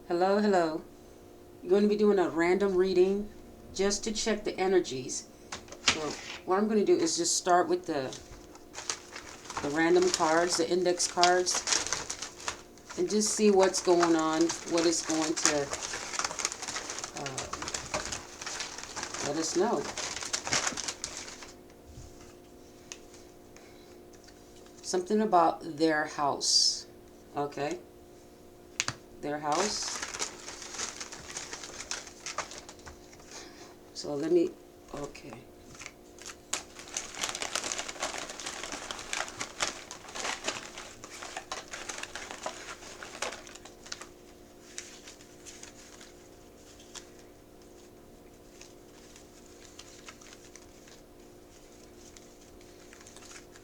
Hello, hello. You're going to be doing a random reading just to check the energies. So what I'm going to do is just start with the random cards, the index cards, and just see what's going on, what is going to let us know. Something about their house. Okay, their house. So let me, okay.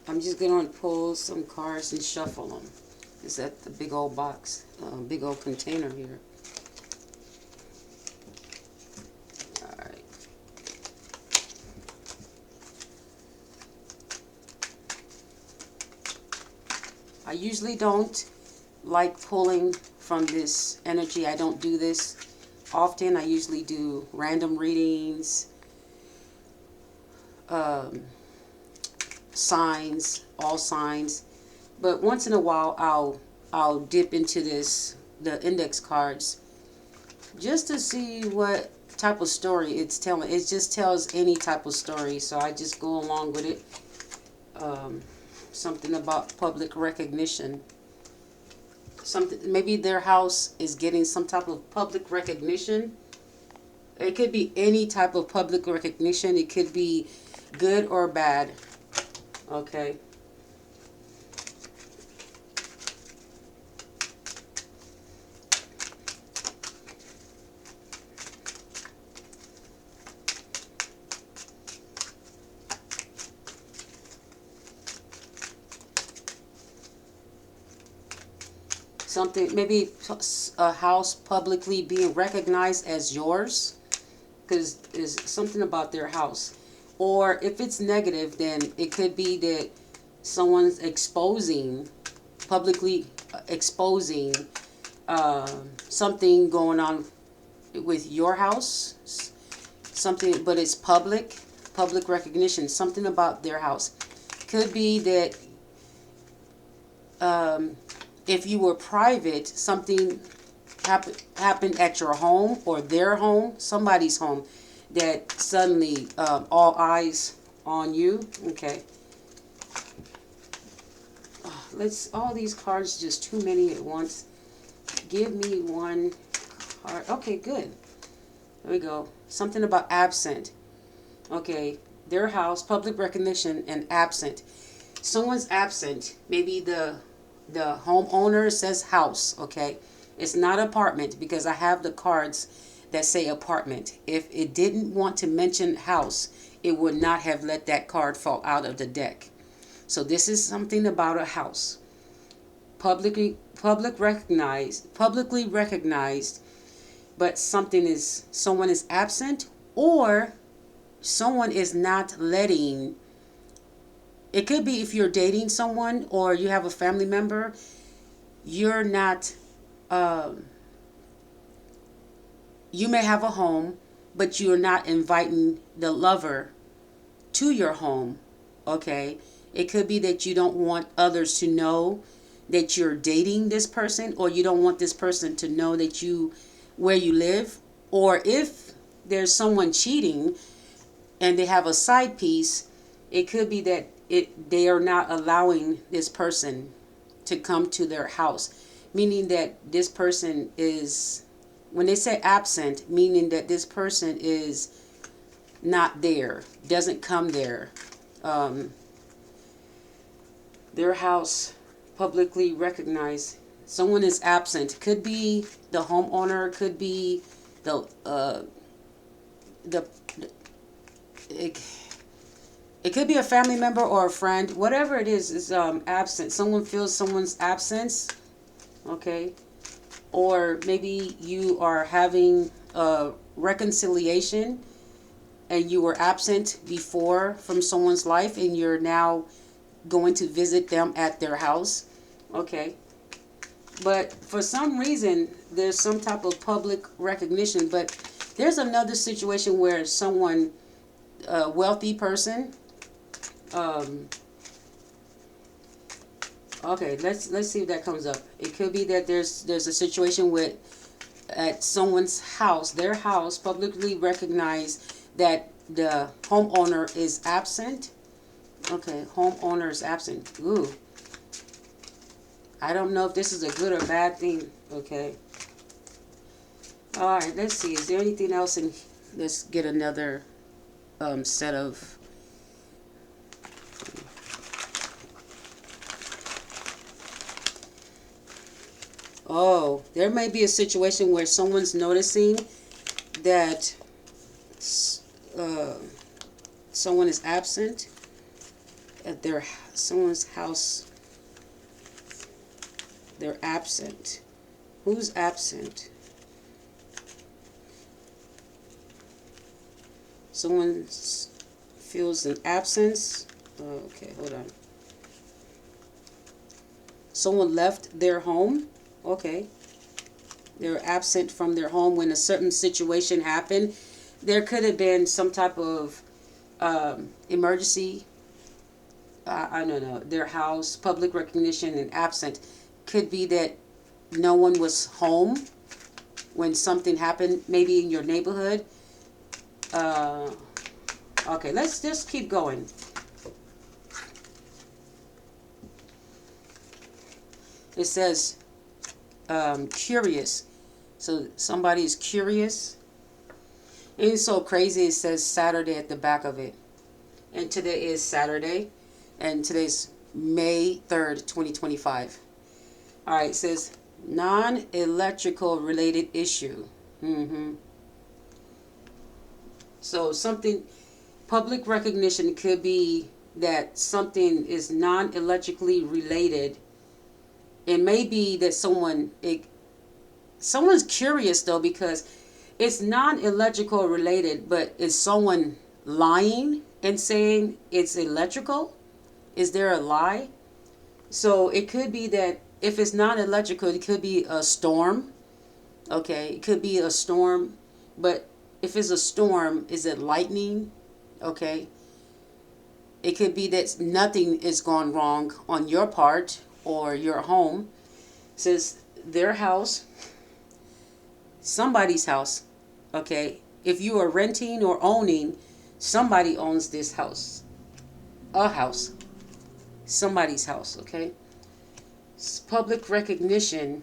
I'm just going to pull some cards and shuffle them. Is that the big old box, big old container here? All right. I usually don't like pulling from this energy. I don't do this often. I usually do random readings, um, signs, all signs. But once in a while, I'll dip into the index cards, just to see what type of story it's telling. It just tells any type of story, so I just go along with it. Something about public recognition. Something, maybe their house is getting some type of public recognition. It could be any type of public recognition. It could be good or bad. Okay. Something, maybe a house publicly being recognized as yours, because there's something about their house. Or if it's negative, then it could be that someone's publicly exposing something going on with your house, something, but it's public recognition, something about their house. Could be that if you were private, something happened at your home or their home, somebody's home, that suddenly all eyes on you. Okay. All these cards, just too many at once. Give me one card. Okay, good. There we go. Something about absent. Okay, their house, public recognition, and absent. Someone's absent. Maybe the homeowner says house. Okay, it's not apartment, because I have the cards that say apartment. If it didn't want to mention house, it would not have let that card fall out of the deck. So this is something about a house. Publicly recognized, but someone is absent, or someone is not letting. It could be if you're dating someone or you have a family member, you're not, you may have a home, but you're not inviting the lover to your home. Okay, it could be that you don't want others to know that you're dating this person, or you don't want this person to know that where you live. Or if there's someone cheating and they have a side piece, it could be that they are not allowing this person to come to their house, meaning that this person is, when they say absent, meaning that this person is not there, doesn't come there. Their house publicly recognized. Someone is absent. Could be the homeowner. Could be the it could be a family member or a friend. Whatever it is absent. Someone feels someone's absence. Okay, or maybe you are having a reconciliation and you were absent before from someone's life, and you're now going to visit them at their house. Okay. But for some reason, there's some type of public recognition. But there's another situation where someone, a wealthy person, um, okay, let's see if that comes up. It could be that there's a situation with at someone's house, their house publicly recognize that the homeowner is absent. Okay, homeowner is absent. Ooh. I don't know if this is a good or bad thing. Okay. All right, let's see. Is there anything else in? Let's get another set of. Oh, there may be a situation where someone's noticing that uh, someone is absent at their someone's house. They're absent. Who's absent? Someone feels an absence. Okay, hold on. Someone left their home. Okay. They're absent from their home when a certain situation happened. There could have been some type of emergency. I don't know. Their house, public recognition, and absent. Could be that no one was home when something happened, maybe in your neighborhood. Okay, let's just keep going. It says curious. So somebody is curious. And it's so crazy. It says Saturday at the back of it. And today is Saturday. And today's May 3rd, 2025. All right, it says non-electrical related issue. So something, public recognition could be that something is non-electrically related. It may be that someone's curious though, because it's non-electrical related, but is someone lying and saying it's electrical? Is there a lie? So it could be that if it's non-electrical, it could be a storm. Okay, it could be a storm, but if it's a storm, is it lightning? Okay. It could be that nothing is gone wrong on your part or your home. It says their house, somebody's house. Okay. If you are renting or owning, somebody owns this house. A house. Somebody's house. Okay. It's public recognition,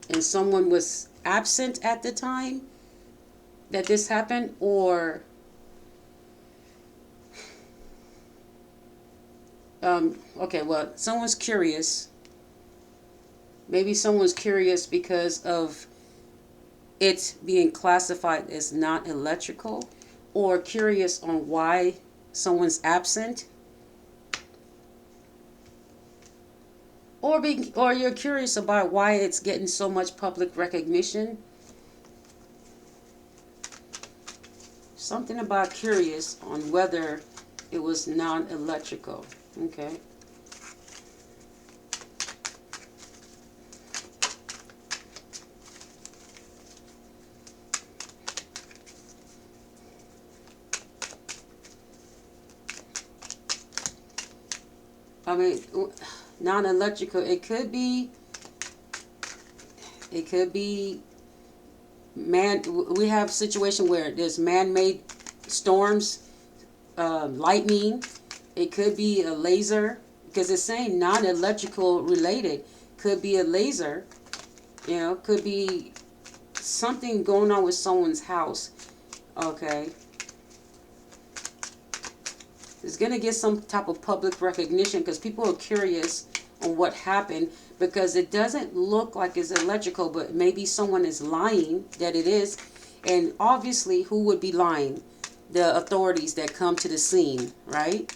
and someone was absent at the time that this happened, or okay, well, someone's curious. Maybe someone's curious because of it being classified as not electrical, or curious on why someone's absent, or you're curious about why it's getting so much public recognition. Something about curious on whether it was non-electrical. Okay. I mean, non-electrical, it could be we have a situation where there's man-made storms, lightning. It could be a laser, because it's saying non-electrical related. Could be a laser, could be something going on with someone's house. Okay. It's going to get some type of public recognition because people are curious on what happened, because it doesn't look like it's electrical, but maybe someone is lying that it is. And obviously, who would be lying? The authorities that come to the scene, right?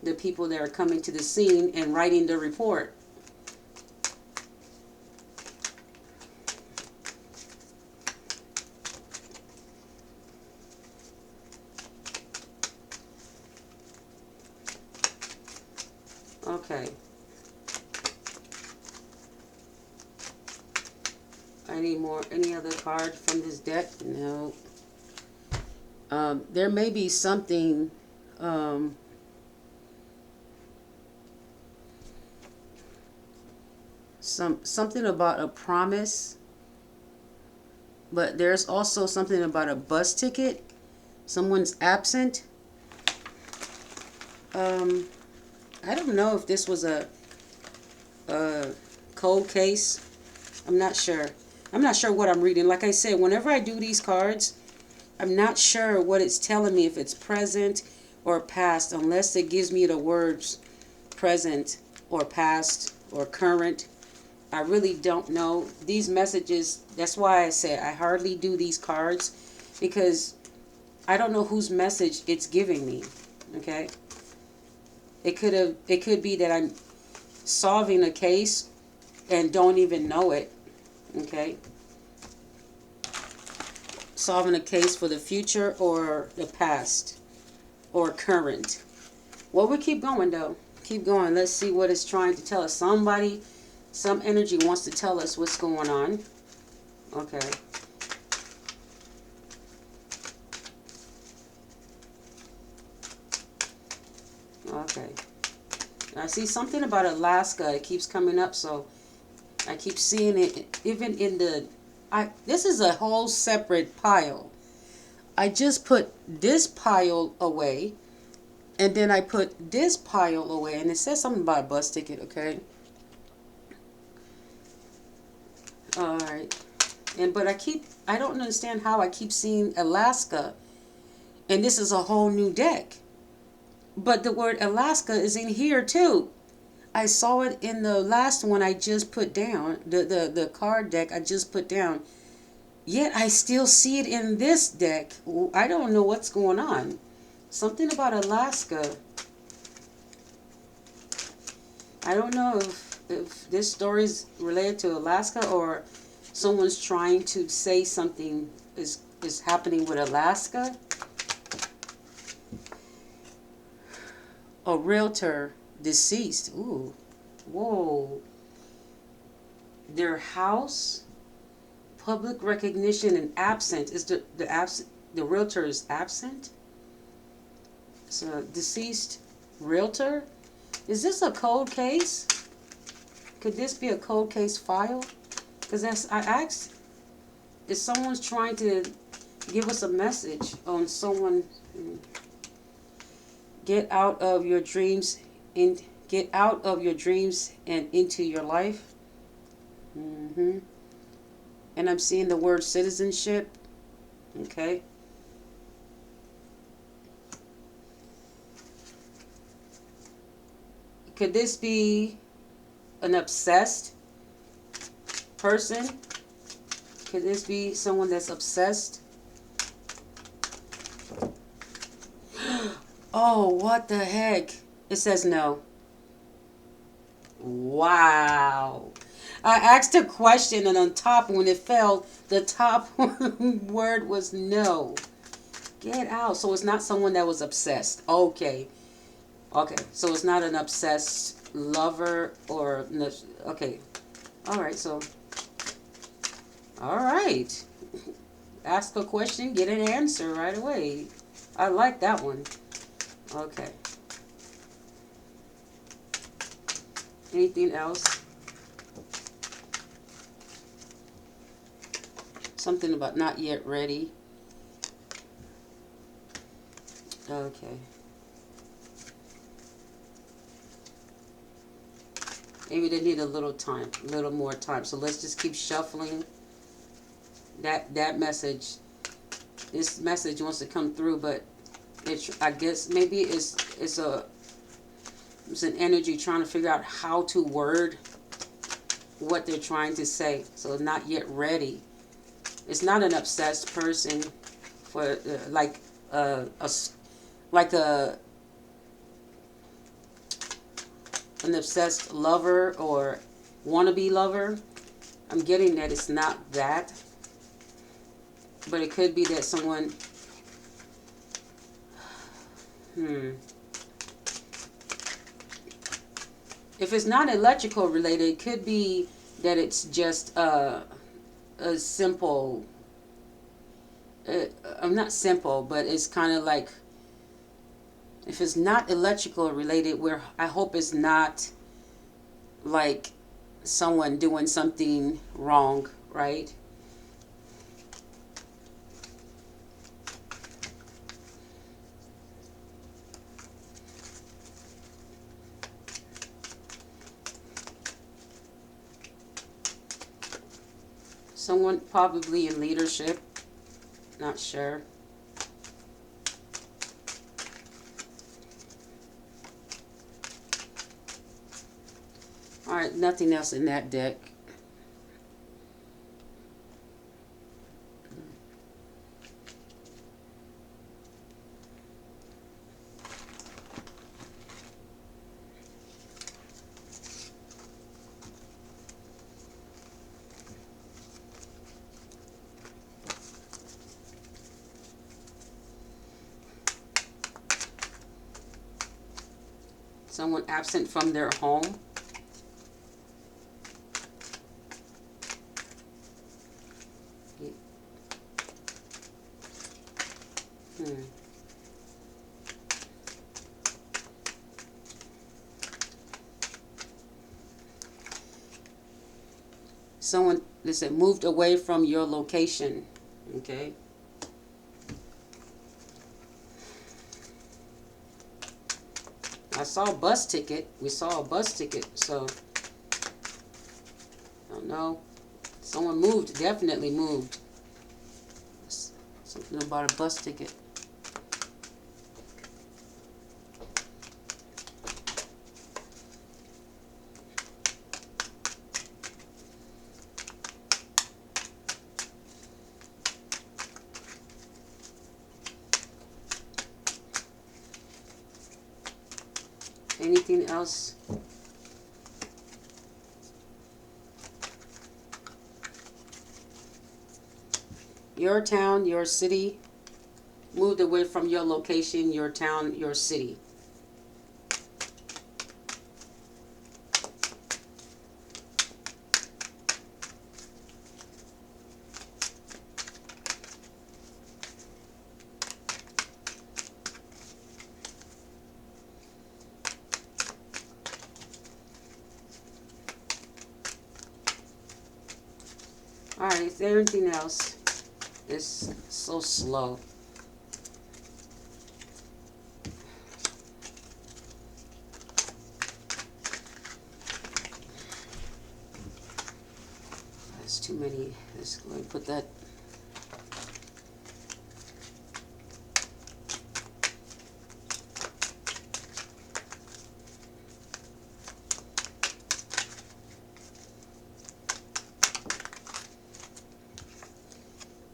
The people that are coming to the scene and writing the report. Okay. Any other card from this deck? No. There may be something, something about a promise, but there's also something about a bus ticket. Someone's absent. I don't know if this was a cold case. I'm not sure. I'm not sure what I'm reading. Like I said, whenever I do these cards, I'm not sure what it's telling me, if it's present or past, unless it gives me the words present or past or current. I really don't know. These messages, that's why I said I hardly do these cards, because I don't know whose message it's giving me. Okay? It could be that I'm solving a case and don't even know it. Okay? Solving a case for the future or the past or current. Well, we keep going though. Keep going. Let's see what it's trying to tell us. Somebody, some energy wants to tell us what's going on. Okay. Okay. I see something about Alaska. It keeps coming up, so I keep seeing it even in the... this is a whole separate pile. I just put this pile away, and then I put this pile away, and it says something about a bus ticket, okay? Alright. But I don't understand how I keep seeing Alaska, and this is a whole new deck. But the word Alaska is in here too. I saw it in the last one I just put down, the card deck I just put down. Yet I still see it in this deck. I don't know what's going on. Something about Alaska. I don't know if this story is related to Alaska, or someone's trying to say something is happening with Alaska. A realtor deceased. Ooh. Whoa. Their house, public recognition, and absent. Is the realtor is absent? So deceased realtor. Is this a cold case? Could this be a cold case file? Because I asked if someone's trying to give us a message on someone. Get out of your dreams and into your life. And I'm seeing the word citizenship. Okay. Could this be an obsessed person? Could this be someone that's obsessed? Oh, what the heck? It says no. Wow. I asked a question, and on top, when it fell, the top word was no. Get out. So it's not someone that was obsessed. Okay. Okay. So it's not an obsessed lover or... Okay. All right. So... All right. Ask a question, get an answer right away. I like that one. Okay. Anything else? Something about not yet ready. Okay. Maybe they need a little more time. So let's just keep shuffling. That message. This message wants to come through, but I guess maybe it's an energy trying to figure out how to word what they're trying to say. So not yet ready. It's not an obsessed person for like an obsessed lover or wannabe lover. I'm getting that it's not that, but it could be that someone. If it's not electrical related, it could be that it's just a simple, I'm not simple, but it's kind of like, if it's not electrical related, where I hope it's not like someone doing something wrong, right? Someone probably in leadership, not sure. All right, nothing else in that deck. Someone absent from their home. Hmm. Someone, they said, moved away from your location. Okay. I saw a bus ticket. We saw a bus ticket, so I don't know. Someone moved, definitely moved. Something about a bus ticket. Anything else? Your town, your city, moved away from your location, your town, your city. All right, is there anything else? It's so slow. That's too many. Let's go and put that.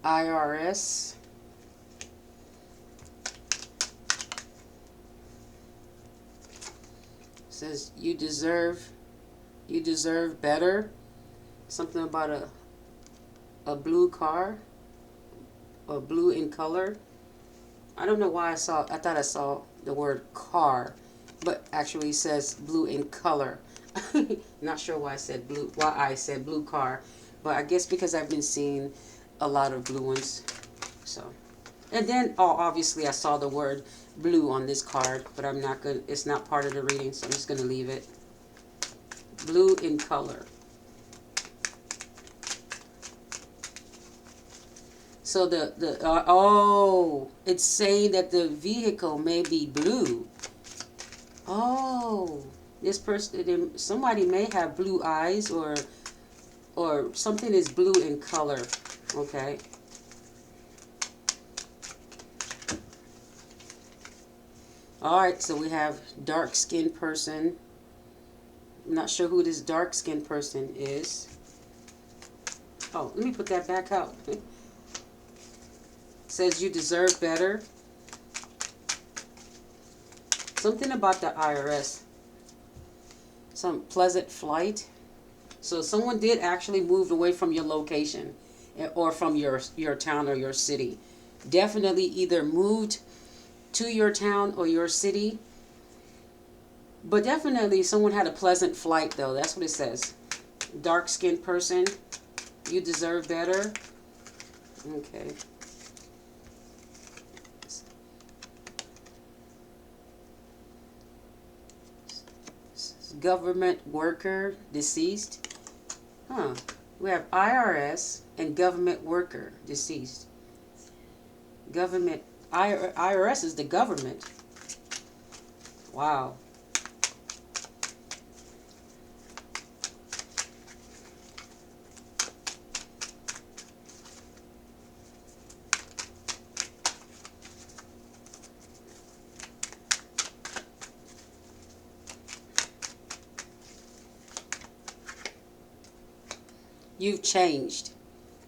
IRS. Says you deserve better. Something about a blue car, or blue in color. I don't know why I thought I saw the word car, but actually it says blue in color. Not sure why I said blue car, but I guess because I've been seeing a lot of blue ones. So, and then obviously I saw the word blue on this card, but I'm not gonna. It's not part of the reading, so I'm just gonna leave it. Blue in color. So it's saying that the vehicle may be blue. Oh, this person, somebody may have blue eyes, or something is blue in color. Okay. All right, so we have dark-skinned person. I'm not sure who this dark-skinned person is. Oh, let me put that back out. Says you deserve better. Something about the IRS. Some pleasant flight. So someone did actually move away from your location, or from your town or your city. Definitely either moved to your town or your city. But definitely someone had a pleasant flight, though. That's what it says. Dark-skinned person. You deserve better. Okay. Government worker deceased. Huh. We have IRS and government worker deceased. Government. IRS is the government. Wow. You've changed.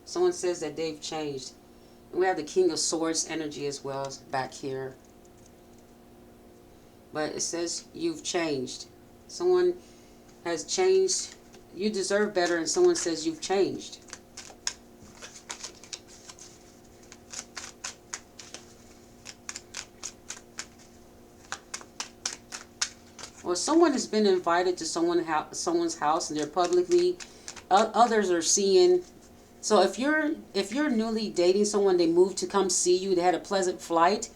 Someone says that they've changed. And we have the King of Swords energy as well back here. But it says you've changed. Someone has changed. You deserve better, and someone says you've changed. Or someone has been invited to someone's house, and they're publicly. Others are seeing. So if you're newly dating someone, they moved to come see you. They had a pleasant flight,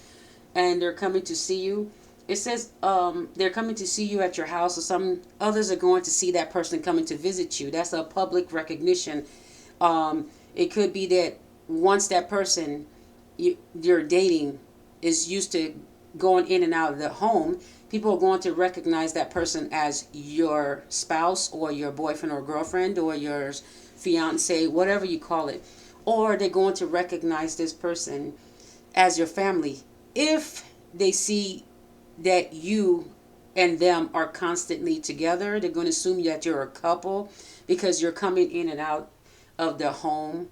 and they're coming to see you. It says they're coming to see you at your house, or some others are going to see that person coming to visit you. That's a public recognition. It could be that once that person you're dating is used to going in and out of the home, people are going to recognize that person as your spouse or your boyfriend or girlfriend or your fiance, whatever you call it. Or they're going to recognize this person as your family. If they see that you and them are constantly together, they're going to assume that you're a couple because you're coming in and out of the home.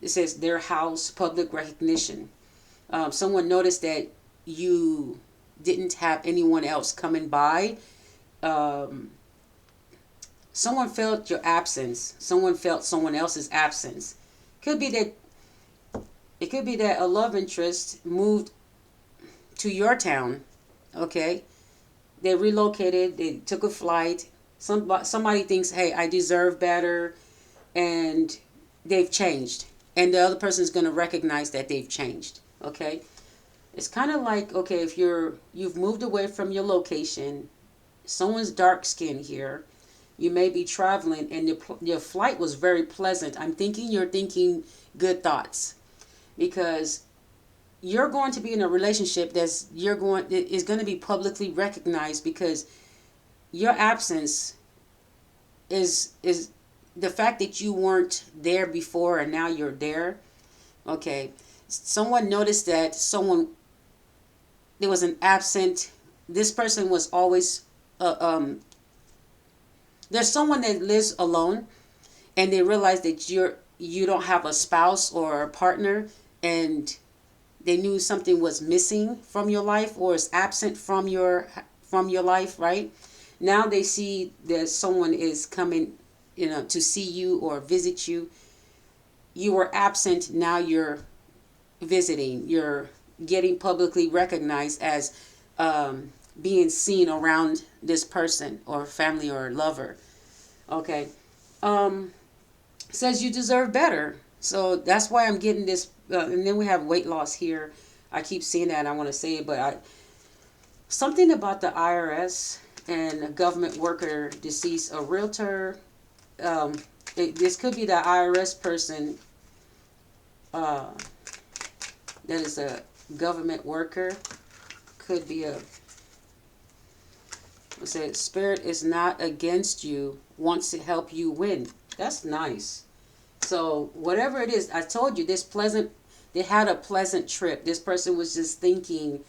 It says their house, public recognition. Someone noticed that you didn't have anyone else coming by. Someone felt your absence. Someone felt someone else's absence. Could be that it could be that a love interest moved to your town. Okay, they relocated. They took a flight. Somebody thinks, hey, I deserve better, and they've changed. And the other person is going to recognize that they've changed. Okay, it's kind of like, okay, if you've moved away from your location, someone's dark skin here. You may be traveling, and your flight was very pleasant. I'm thinking you're thinking good thoughts, because you're going to be in a relationship is going to be publicly recognized, because your absence is the fact that you weren't there before and now you're there. Okay, someone noticed that there was an absent. This person was always there's someone that lives alone, and they realize that you don't have a spouse or a partner, and they knew something was missing from your life or is absent from your life, right? Now they see that someone is coming, to see you or visit you. You were absent, now you're visiting. You're getting publicly recognized as being seen around this person or family or lover. Okay. Says you deserve better. So that's why I'm getting this. And then we have weight loss here. I keep seeing that. I want to say it, but something about the IRS and a government worker deceased, a realtor. This could be the IRS person that is a government worker. Could be it said, spirit is not against you, wants to help you win. That's nice. So whatever it is, I told you they had a pleasant trip. This person was just thinking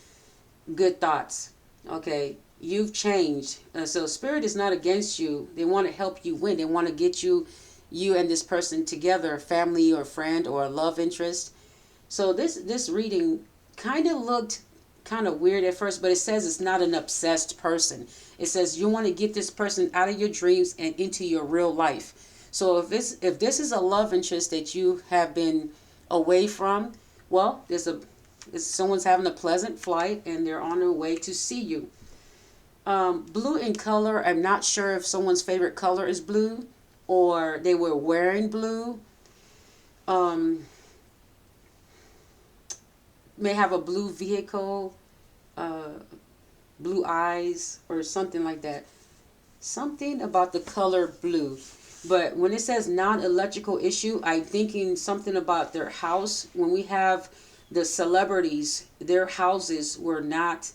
good thoughts. Okay, you've changed. So spirit is not against you. They want to help you win. They want to get you and this person together, family or friend or love interest. So this reading kind of looked kind of weird at first, but it says it's not an obsessed person. It says you want to get this person out of your dreams and into your real life. So if this is a love interest that you have been away from, well, someone's having a pleasant flight and they're on their way to see you. Blue in color, I'm not sure if someone's favorite color is blue or they were wearing blue. um, may have a blue vehicle, uh, blue eyes, or something like that. Something about the color blue. But when it says non-electrical issue, I'm thinking something about their house. When we have the celebrities, their houses were not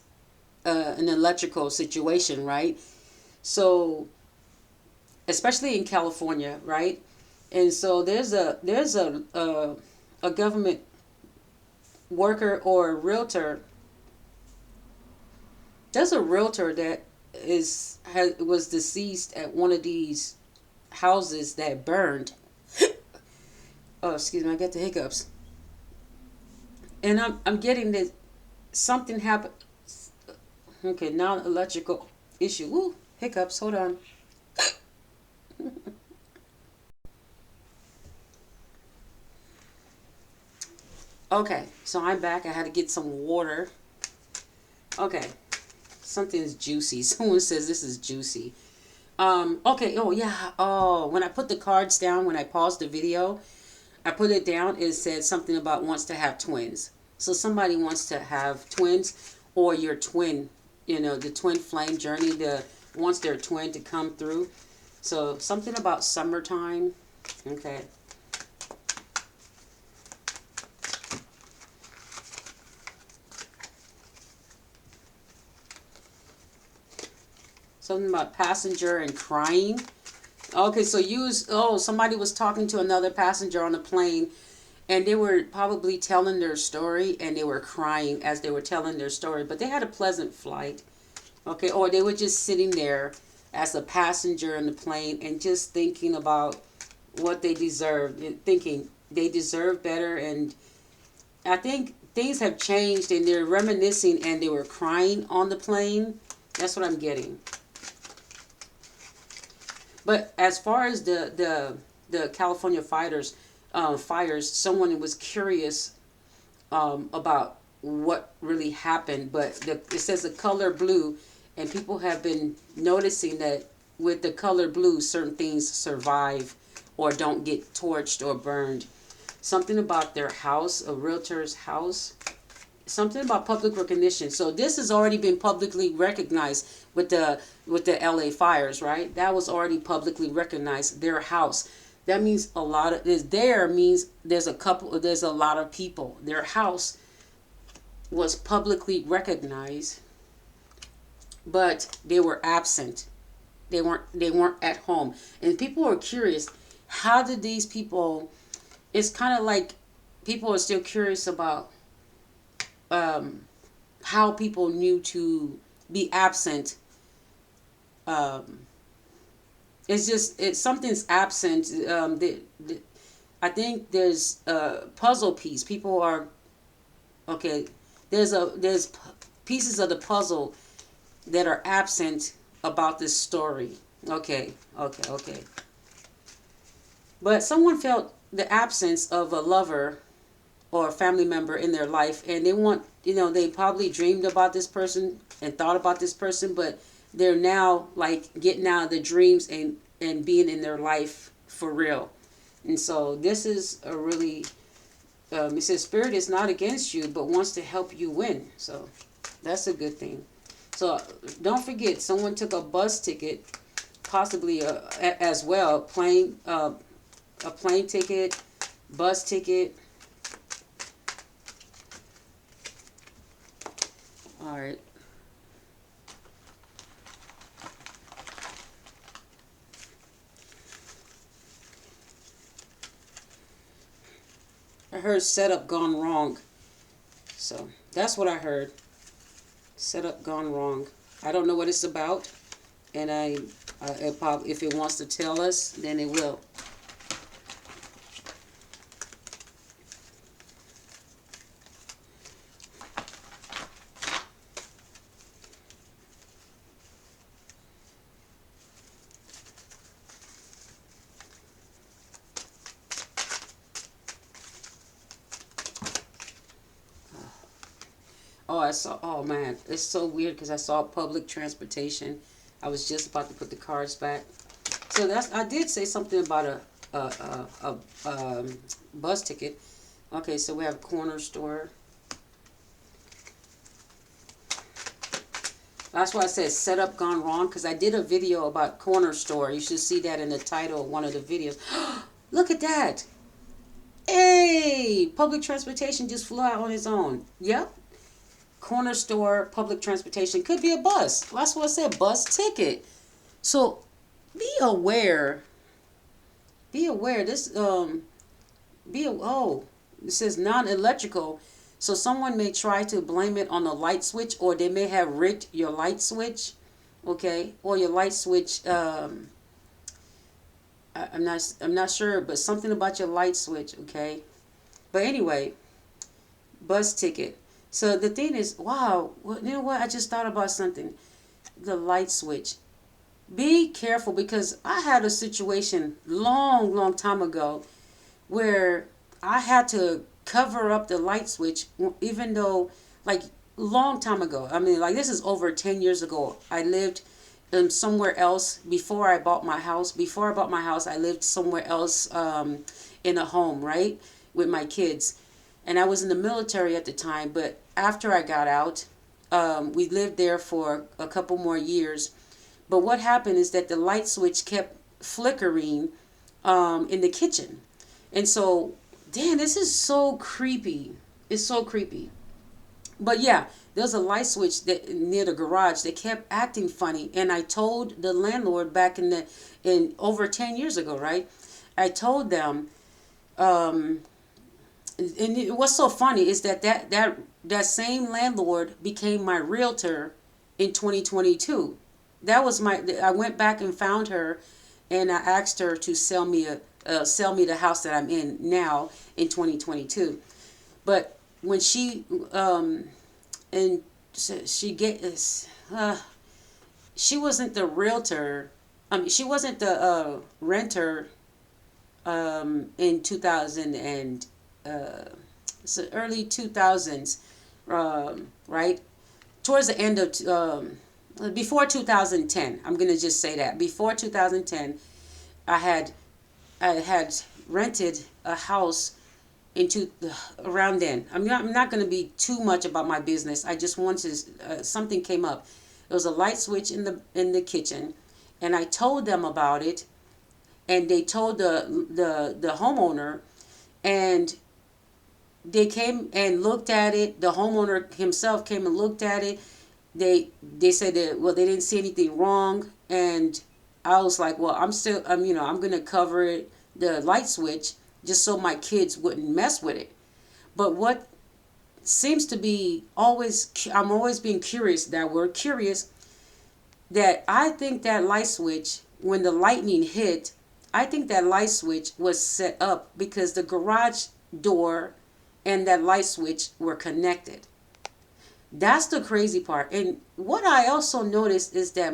an electrical situation, right? So, especially in California, right? And so there's a government worker or a realtor. There's a realtor that was deceased at one of these houses that burned. Oh, excuse me, I get the hiccups. And I'm getting that something happened. Okay, non-electrical issue. Ooh, hiccups. Hold on. Okay, so I'm back. I had to get some water. Okay, something is juicy. Someone says this is juicy. Okay, oh yeah. Oh, when I put the cards down, when I paused the video, I put it down. It said something about wants to have twins. So somebody wants to have twins, or your twin, the twin flame journey, wants their twin to come through. So something about summertime. Okay. Something about passenger and crying. Okay, so somebody was talking to another passenger on the plane, and they were probably telling their story, and they were crying as they were telling their story, but they had a pleasant flight. Okay, or they were just sitting there as a passenger in the plane and just thinking about what they deserved, and thinking they deserve better. And I think things have changed, and they're reminiscing, and they were crying on the plane. That's what I'm getting. But as far as the California fires, someone was curious about what really happened. But it says the color blue, and people have been noticing that with the color blue, certain things survive or don't get torched or burned. Something about their house, a realtor's house. Something about public recognition. So this has already been publicly recognized with the LA fires, right? That was already publicly recognized. Their house. That means a lot of this. There means there's a lot of people. Their house was publicly recognized, but they were absent. They weren't at home, and people are curious. How did these people? It's kind of like people are still curious about how people knew to be absent. Um, it's something's absent. I think there's a puzzle piece. People are okay. There's pieces of the puzzle that are absent about this story. Okay. But someone felt the absence of a lover or a family member in their life, and they probably dreamed about this person and thought about this person, but they're now like getting out of the dreams and being in their life for real. And so this is a really it says spirit is not against you but wants to help you win. So that's a good thing. So don't forget, someone took a bus ticket, possibly as well, a plane ticket, bus ticket. All right. I heard setup gone wrong. So that's what I heard. Setup gone wrong. I don't know what it's about, and if it wants to tell us, then it will. Oh, oh man, it's so weird because I saw public transportation. I was just about to put the cards back. So I did say something about bus ticket. Okay, so we have corner store. That's why I said setup gone wrong, because I did a video about corner store. You should see that in the title of one of the videos. Look at that. Hey, public transportation just flew out on its own. Yep. Corner store, public transportation. Could be a bus. That's what I said, bus ticket. So be aware. Be aware. It says non-electrical. So someone may try to blame it on the light switch, or they may have rigged your light switch, okay, or your light switch. I'm not sure, but something about your light switch, okay. But anyway, bus ticket. So the thing is, wow, you know what? I just thought about something. The light switch. Be careful, because I had a situation long time ago where I had to cover up the light switch, even though, like, long time ago. I mean, like, this is over 10 years ago. I lived somewhere else before I bought my house. Before I bought my house, I lived somewhere else in a home, right, with my kids. And I was in the military at the time, but after I got out, we lived there for a couple more years. But what happened is that the light switch kept flickering in the kitchen. And so, damn, this is so creepy. It's so creepy. But yeah, there's a light switch that near the garage that kept acting funny. And I told the landlord back in over 10 years ago, right? I told them, and what's so funny is that same landlord became my realtor in 2022. I went back and found her, and I asked her to sell me the house that I'm in now in 2022. But when and she she wasn't the realtor. I mean, she wasn't the renter in 2000 and so early 2000s, right? Towards the end of before 2010. I'm gonna just say that before 2010, I had rented a house into around then. I'm not going to be too much about my business. I just wanted something came up. There was a light switch in the kitchen, and I told them about it, and they told the homeowner, and they came and looked at it. The homeowner himself came and looked at it. They said that, well, they didn't see anything wrong, and I was like, well, I'm going to cover it, the light switch, just so my kids wouldn't mess with it. But what seems to be I'm always being curious, that word curious, that I think that light switch, when the lightning hit, I think that light switch was set up because the garage door and that light switch were connected. That's the crazy part. And what I also noticed is that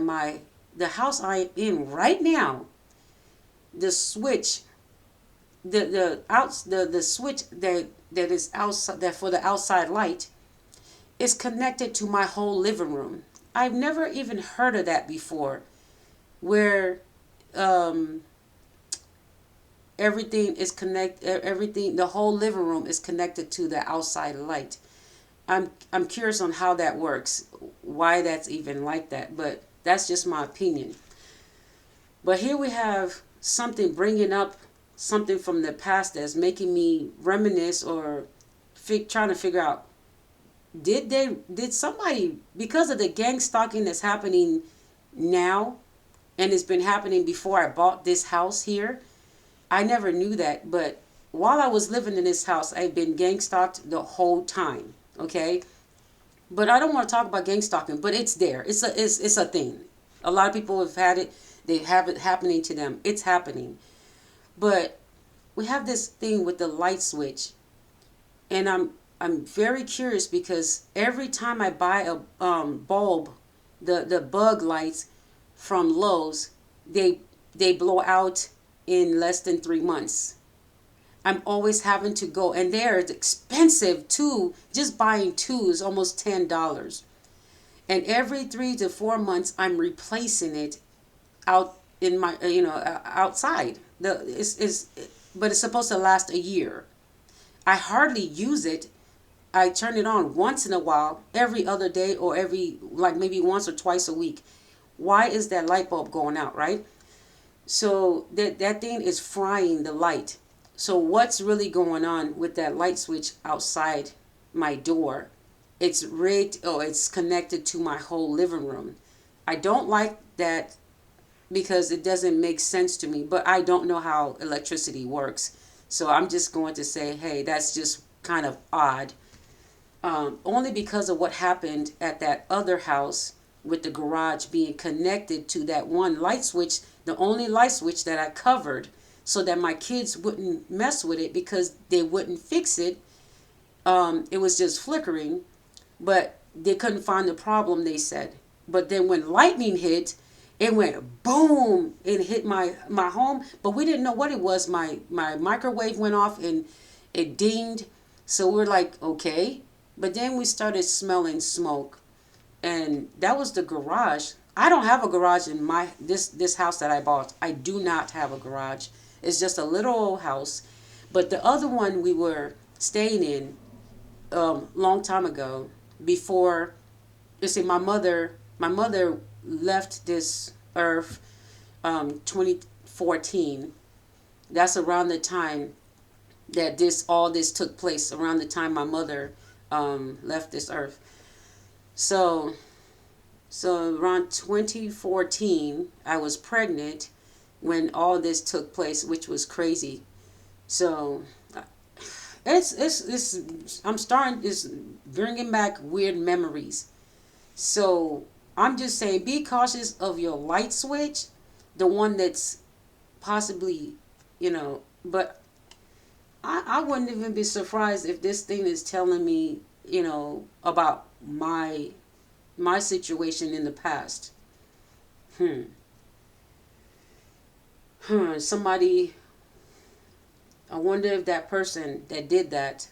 the house I'm in right now, the switch, the switch that is outside, that for the outside light, is connected to my whole living room. I've never even heard of that before, where everything, the whole living room is connected to the outside light. I'm curious on how that works, why that's even like that, but that's just my opinion. But here we have something bringing up something from the past that's making me reminisce, or trying to figure out, did somebody, because of the gang stalking that's happening now, and it's been happening before I bought this house here. I never knew that, but while I was living in this house, I've been gang stalked the whole time. Okay, but I don't want to talk about gang stalking, but it's there. It's a thing. A lot of people have had it. They have it happening to them. It's happening. But we have this thing with the light switch, and I'm very curious, because every time I buy a bulb, the bug lights from Lowe's, they blow out in less than 3 months. I'm always having to go, and they're expensive too. Just buying two is almost $10. And every 3 to 4 months, I'm replacing it out in my, outside. but it's supposed to last a year. I hardly use it. I turn it on once in a while, every other day, or every, like, maybe once or twice a week. Why is that light bulb going out, right? So that thing is frying the light. So what's really going on with that light switch outside my door? It's rigged, oh, it's connected to my whole living room. I don't like that because it doesn't make sense to me, but I don't know how electricity works. So I'm just going to say, hey, that's just kind of odd. Only because of what happened at that other house with the garage being connected to that one light switch, the only light switch that I covered so that my kids wouldn't mess with it because they wouldn't fix it. It was just flickering, but they couldn't find the problem, they said. But then when lightning hit, it went boom and hit my home, but we didn't know what it was. My microwave went off and it dinged. So we're like, okay. But then we started smelling smoke, and that was the garage. I don't have a garage in my this house that I bought. I do not have a garage. It's just a little old house. But the other one we were staying in long time ago, before, you see, my mother left this earth 2014. That's around the time that all this took place, around the time my mother left this earth. So around 2014, I was pregnant when all this took place, which was crazy. So it's bringing back weird memories. So I'm just saying, be cautious of your light switch, the one that's possibly, but I wouldn't even be surprised if this thing is telling me, about my situation in the past. Somebody, I wonder if that person that did that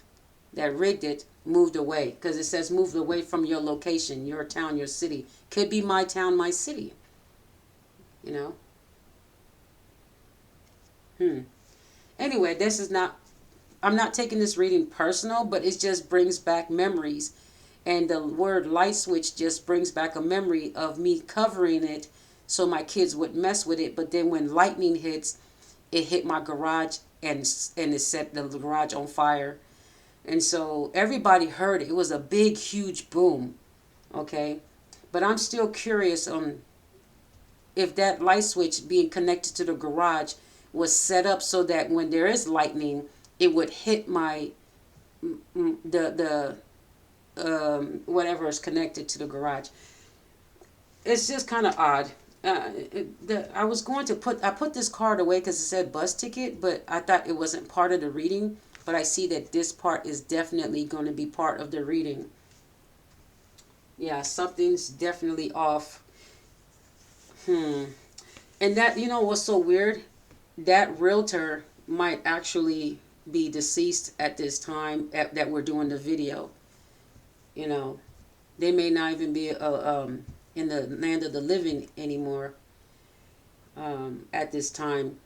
rigged it, moved away, because it says moved away from your location, your town, your city. Could be my town, my city. you know Anyway, I'm not taking this reading personal, but it just brings back memories, and the word light switch just brings back a memory of me covering it so my kids would mess with it. But then when lightning hits, it hit my garage, and it set the garage on fire. And so everybody heard it. It was a big, huge boom. Okay. But I'm still curious on if that light switch being connected to the garage was set up so that when there is lightning, it would hit the whatever is connected to the garage. It's just kind of odd. I put this card away because it said bus ticket, but I thought it wasn't part of the reading. But I see that this part is definitely going to be part of the reading. Yeah, something's definitely off. And that, what's so weird? That realtor might actually be deceased at this time that we're doing the video. They may not even be in the land of the living anymore at this time.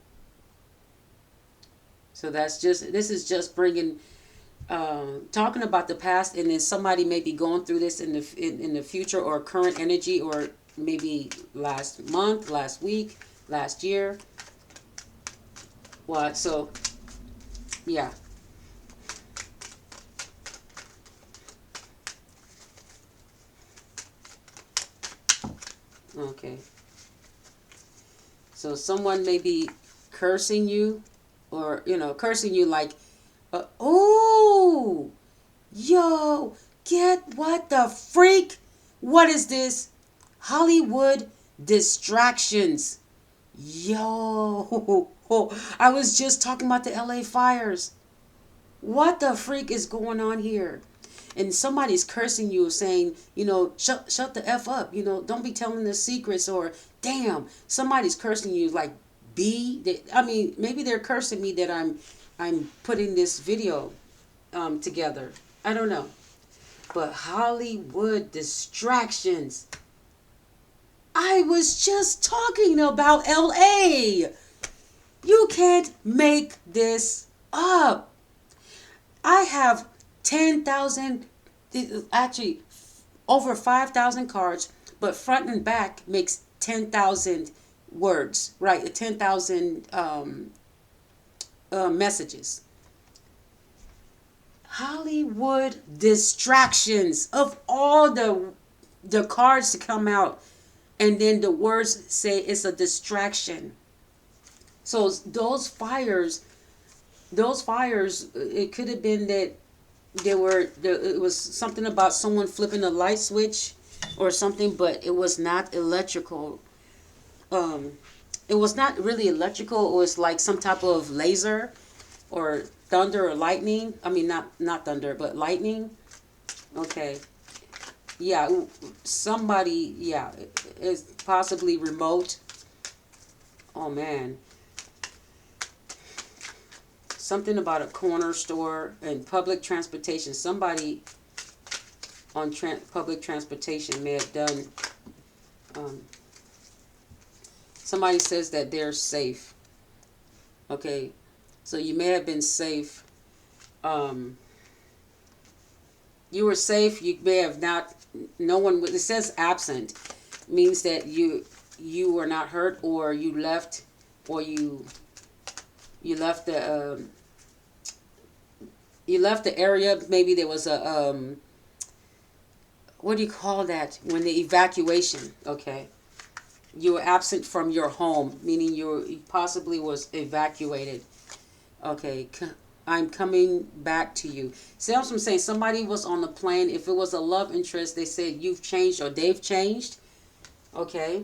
So this is just bringing, talking about the past, and then somebody may be going through this in the future, or current energy, or maybe last month, last week, last year. What? So, yeah. Okay. So someone may be cursing you, or cursing you like, oh, yo, what the freak? What is this? Hollywood distractions. Yo, I was just talking about the LA fires. What the freak is going on here? And somebody's cursing you, saying, shut the F up. Don't be telling the secrets, or damn, somebody's cursing you like maybe they're cursing me that I'm putting this video together. I don't know. But Hollywood distractions. I was just talking about LA. You can't make this up. I have 10,000, actually over 5,000 cards, but front and back makes 10,000 words, right? 10,000 messages. Hollywood distractions of all the cards to come out, and then the words say it's a distraction. So those fires, it could have been that it was something about someone flipping a light switch or something, but it was not electrical. Um, it was not really electrical. It was like some type of laser or thunder or lightning. I mean, not thunder, but lightning. Okay. Yeah, somebody, yeah, is possibly remote. Oh man. Something about a corner store and public transportation. Somebody on public transportation may have done, um, somebody says that they're safe. Okay, so you may have been safe. Um, you were safe. You may have not. No one. It says absent, means that you were not hurt, or you left, or you left the you left the area. Maybe there was a what do you call that when the evacuation? Okay, you were absent from your home, meaning you possibly was evacuated. Okay, I'm coming back to you. See what I'm saying? Somebody was on the plane. If it was a love interest, they said you've changed or they've changed. Okay.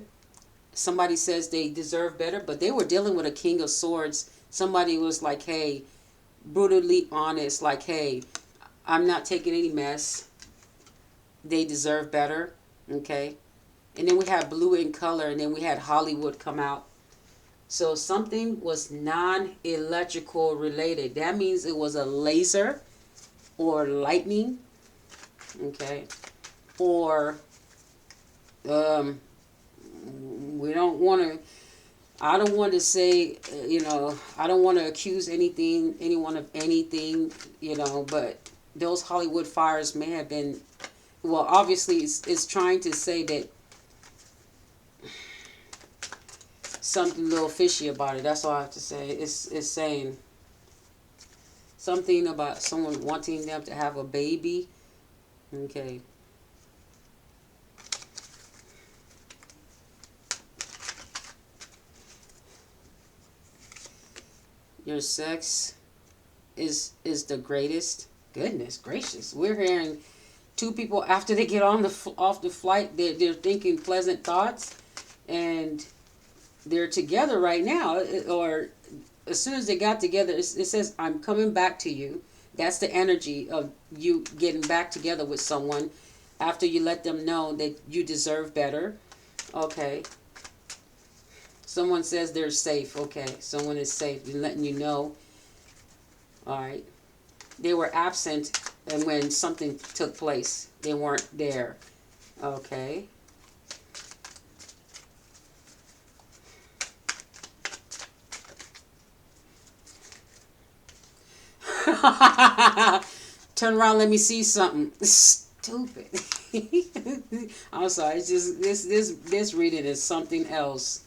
Somebody says they deserve better, but they were dealing with a king of swords. Somebody was like, hey, brutally honest, like, hey, I'm not taking any mess. They deserve better. Okay. And then we had blue in color, and then we had Hollywood come out. So something was non-electrical related. That means it was a laser or lightning, okay? Or we don't want to, I don't want to say, I don't want to accuse anyone of anything, but those Hollywood fires may have been, well, obviously it's trying to say that something a little fishy about it. That's all I have to say. It's saying something about someone wanting them to have a baby. Okay. Your sex is the greatest. Goodness gracious. We're hearing two people after they get on off the flight, they're thinking pleasant thoughts, and they're together right now, or as soon as they got together, it says, I'm coming back to you. That's the energy of you getting back together with someone after you let them know that you deserve better. Okay. Someone says they're safe. Okay. Someone is safe. They're letting you know. All right. They were absent, and when something took place, they weren't there. Okay. Turn around, let me see something. Stupid. I'm sorry. It's just this reading is something else.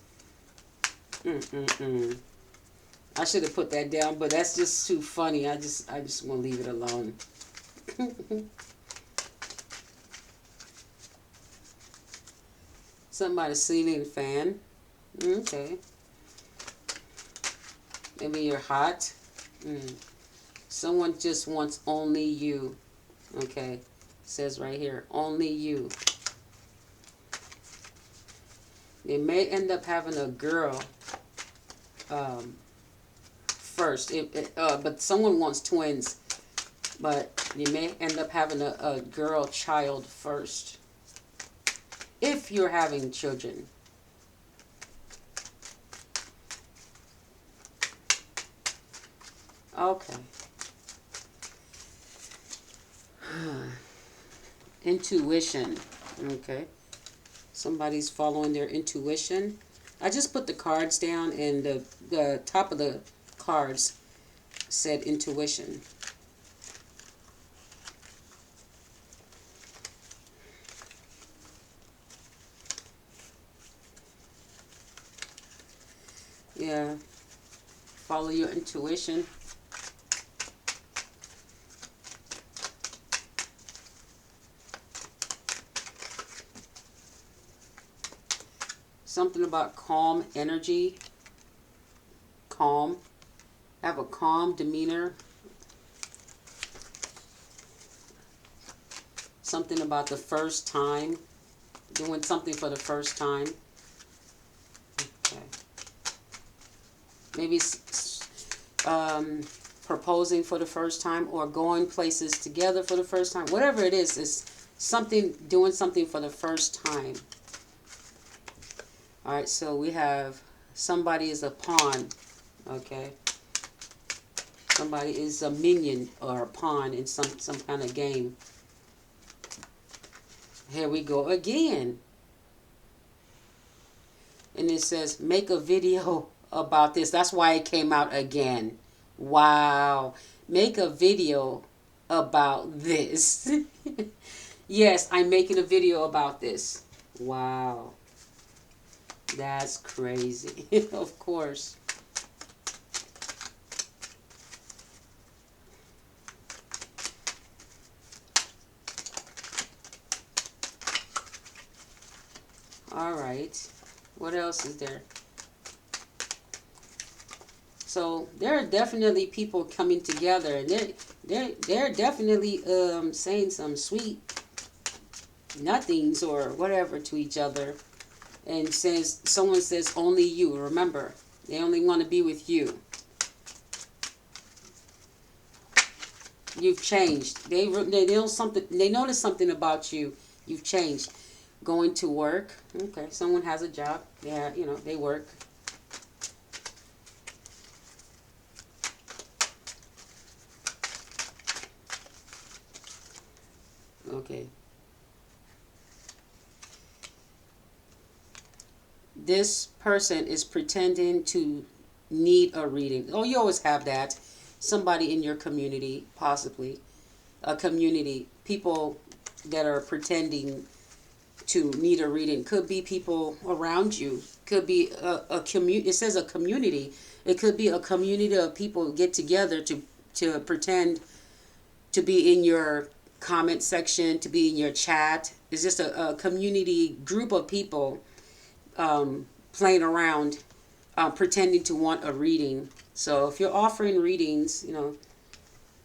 I should have put that down, but that's just too funny. I just want to leave it alone. Something about a ceiling fan. Okay. Maybe you're hot. Someone just wants only you. Okay. It says right here, only you. They may end up having a girl first. But someone wants twins. But you may end up having a girl child first. If you're having children. Okay. Intuition. Okay. Somebody's following their intuition. I just put the cards down, and the top of the cards said intuition. Yeah, follow your intuition. Something about calm energy. Calm. Have a calm demeanor. Something about the first time. Doing something for the first time. Okay. Maybe proposing for the first time, or going places together for the first time. Whatever it is something, doing something for the first time. All right, so we have somebody is a pawn, okay? Somebody is a minion or a pawn in some kind of game. Here we go again. And it says, make a video about this. That's why it came out again. Wow. Make a video about this. Yes, I'm making a video about this. Wow. That's crazy. Of course. All right. What else is there? So there are definitely people coming together, and they're definitely saying some sweet nothings or whatever to each other. And someone says only you. Remember, they only want to be with you. You've changed. They know something. They notice something about you. You've changed. Going to work. Okay, someone has a job. Yeah, they work. Okay. This person is pretending to need a reading. Oh, you always have that. Somebody in your community, possibly. A community. People that are pretending to need a reading. Could be people around you. Could be a community. It says a community. It could be a community of people get together to pretend to be in your comment section, to be in your chat. It's just a community group of people playing around, pretending to want a reading. So if you're offering readings,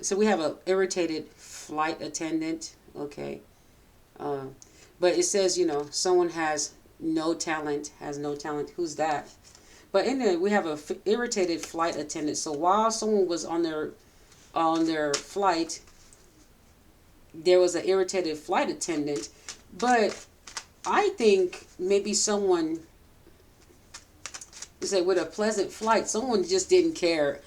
so we have a irritated flight attendant. Okay. But it says, someone has no talent. Who's that? But in there, we have a irritated flight attendant. So while someone was on their flight, there was an irritated flight attendant. But I think maybe someone, say with a pleasant flight, someone just didn't care.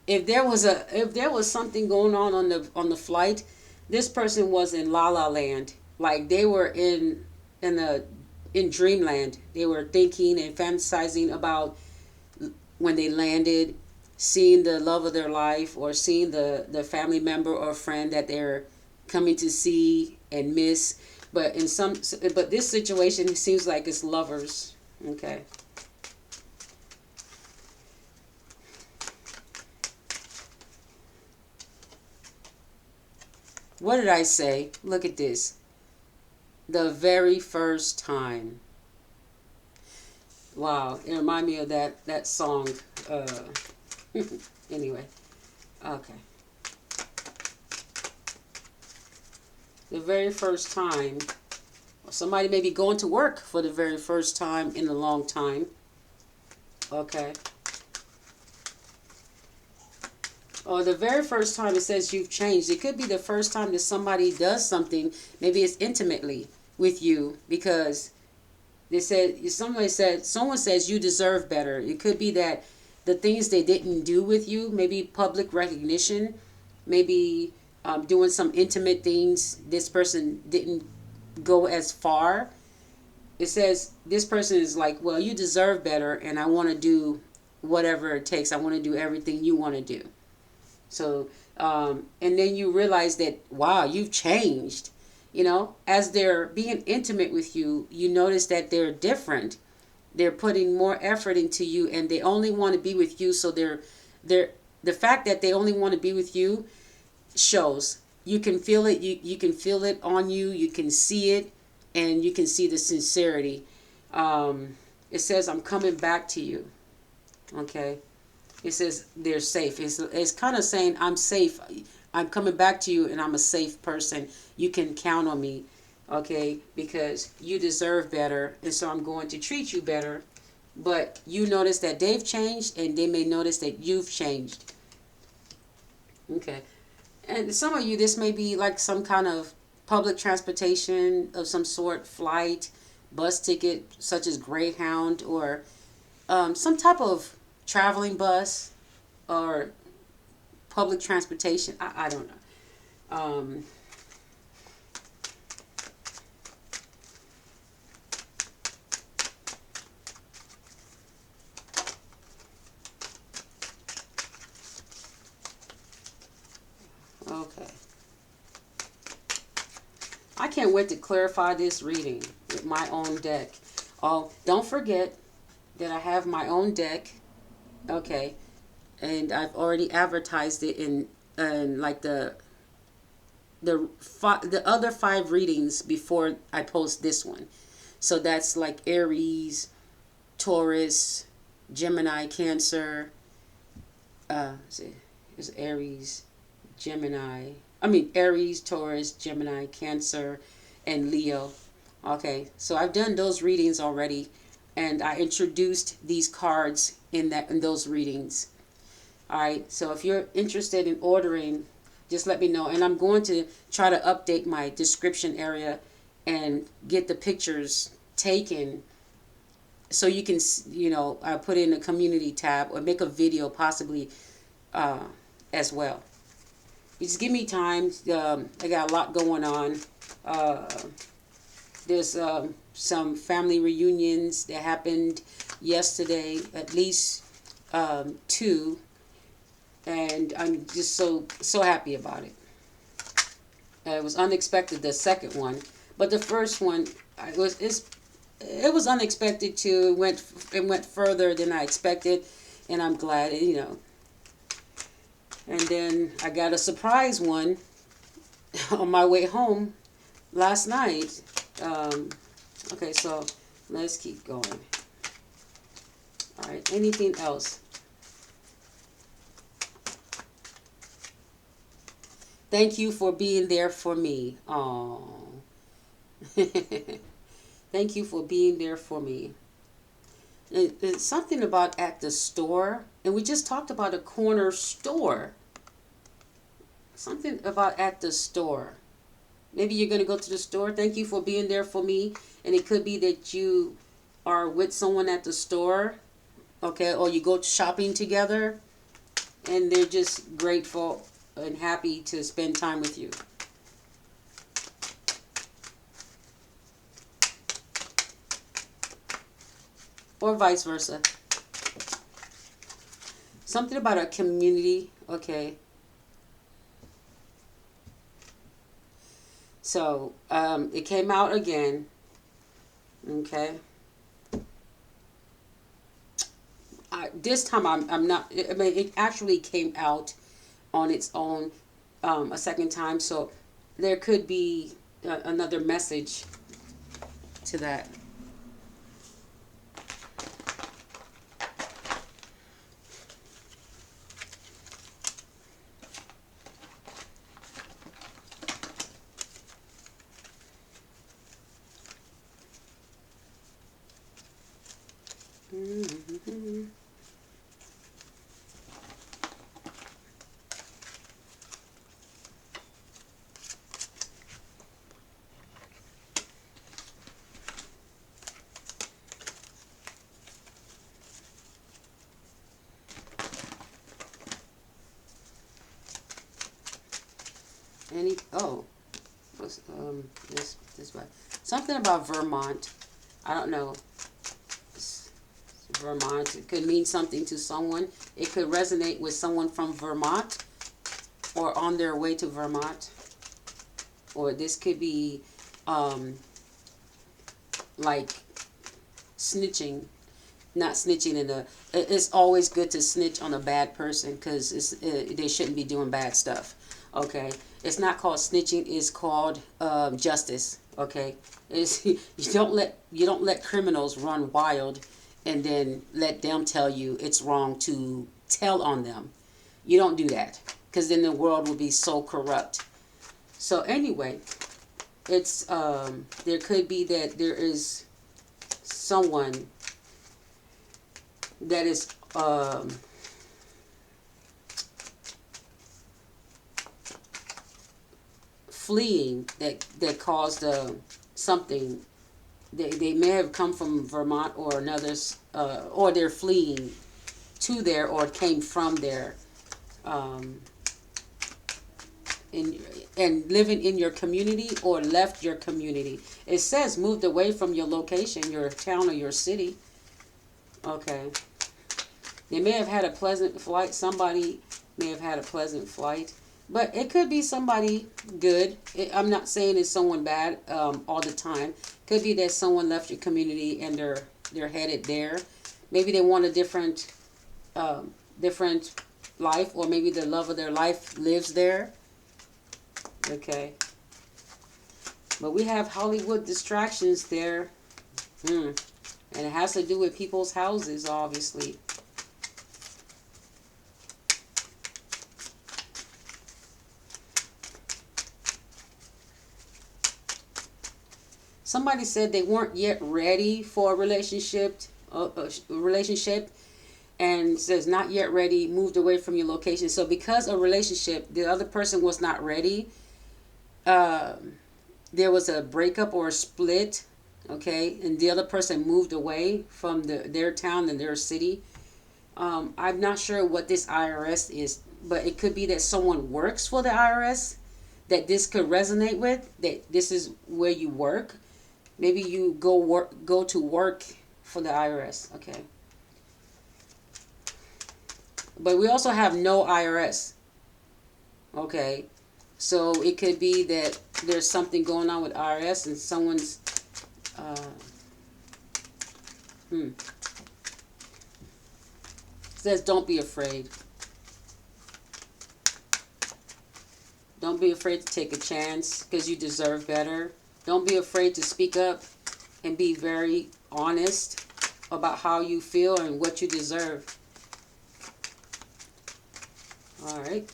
If there was something going on the flight, this person was in La La Land. Like they were in dreamland. They were thinking and fantasizing about when they landed, seeing the love of their life, or seeing the family member or friend that they're coming to see and miss. But but this situation, it seems like it's lovers. Okay. What did I say? Look at this. The very first time. Wow, it reminded me of that song. Anyway, okay. The very first time. Somebody may be going to work for the very first time in a long time. Okay. Or the very first time it says you've changed. It could be the first time that somebody does something. Maybe it's intimately with you, because someone says you deserve better. It could be that the things they didn't do with you, maybe public recognition, maybe doing some intimate things. This person didn't go as far it says this person is like, well, you deserve better, and I want to do whatever it takes. I want to do everything you want to do. So, and then you realize that, wow, you've changed. As they're being intimate with you, you notice that they're different. They're putting more effort into you, and they only want to be with you. So they're the fact that they only want to be with you shows. You can feel it. You can feel it on you. You can see it, and you can see the sincerity. It says, I'm coming back to you. Okay. It says they're safe. It's kind of saying, I'm safe. I'm coming back to you, and I'm a safe person. You can count on me, okay? Because you deserve better, and so I'm going to treat you better. But you notice that they've changed, and they may notice that you've changed. Okay. And some of you, this may be like some kind of public transportation of some sort, flight, bus ticket, such as Greyhound, or some type of traveling bus or public transportation. I don't know. Okay. I can't wait to clarify this reading with my own deck. Oh, don't forget that I have my own deck. Okay. And I've already advertised it in like the other 5 readings before I post this one. So that's like Aries, Taurus, Gemini, Cancer. It's Aries, Gemini. I mean Aries, Taurus, Gemini, Cancer, and Leo. Okay, so I've done those readings already, and I introduced these cards in those readings. All right, so if you're interested in ordering, just let me know, and I'm going to try to update my description area and get the pictures taken so you can, I put in a community tab or make a video possibly as well. You just give me time. I got a lot going on. There's some family reunions that happened yesterday, at least 2, and I'm just so happy about it. It was unexpected, the second one, but the first one it was unexpected too. It went further than I expected, and I'm glad. And then I got a surprise one on my way home last night. Okay, so let's keep going. All right, anything else? Thank you for being there for me. Oh, thank you for being there for me. It's something about at the store, and we just talked about a corner store. Something about at the store. Maybe you're going to go to the store. Thank you for being there for me. And it could be that you are with someone at the store, okay, or you go shopping together, and they're just grateful and happy to spend time with you. Or vice versa. Something about a community, okay. So, it came out again, okay. This time I'm not, I mean, it actually came out on its own a second time, so there could be another message to that. Mm-hmm. What's this way? Something about Vermont. I don't know. Vermont. It could mean something to someone. It could resonate with someone from Vermont or on their way to Vermont. Or this could be like snitching. Not snitching in the. It's always good to snitch on a bad person because they shouldn't be doing bad stuff. Okay, it's not called snitching. It's called justice. Okay, it's you don't let criminals run wild, and then let them tell you it's wrong to tell on them. You don't do that because then the world will be so corrupt. So anyway, it's there could be that there is someone that is fleeing that caused something. They may have come from Vermont or another, or they're fleeing to there or came from there, um, in, and living in your community or left your community. It says moved away from your location, your town or your city. Okay. They may have had a pleasant flight. Somebody may have had a pleasant flight. But it could be somebody good. I'm not saying it's someone bad all the time. Could be that someone left your community and they're headed there. Maybe they want a different life, or maybe the love of their life lives there. Okay. But we have Hollywood distractions there. And it has to do with people's houses, obviously. Somebody said they weren't yet ready for a relationship, and says not yet ready, moved away from your location. So because a relationship, the other person was not ready, there was a breakup or a split, okay, and the other person moved away from their town and their city. I'm not sure what this IRS is, but it could be that someone works for the IRS that this could resonate with, that this is where you work. Maybe you go to work for the IRS, okay. But we also have no IRS, okay. So it could be that there's something going on with IRS and someone's says don't be afraid. Don't be afraid to take a chance because you deserve better. Don't be afraid to speak up and be very honest about how you feel and what you deserve. All right.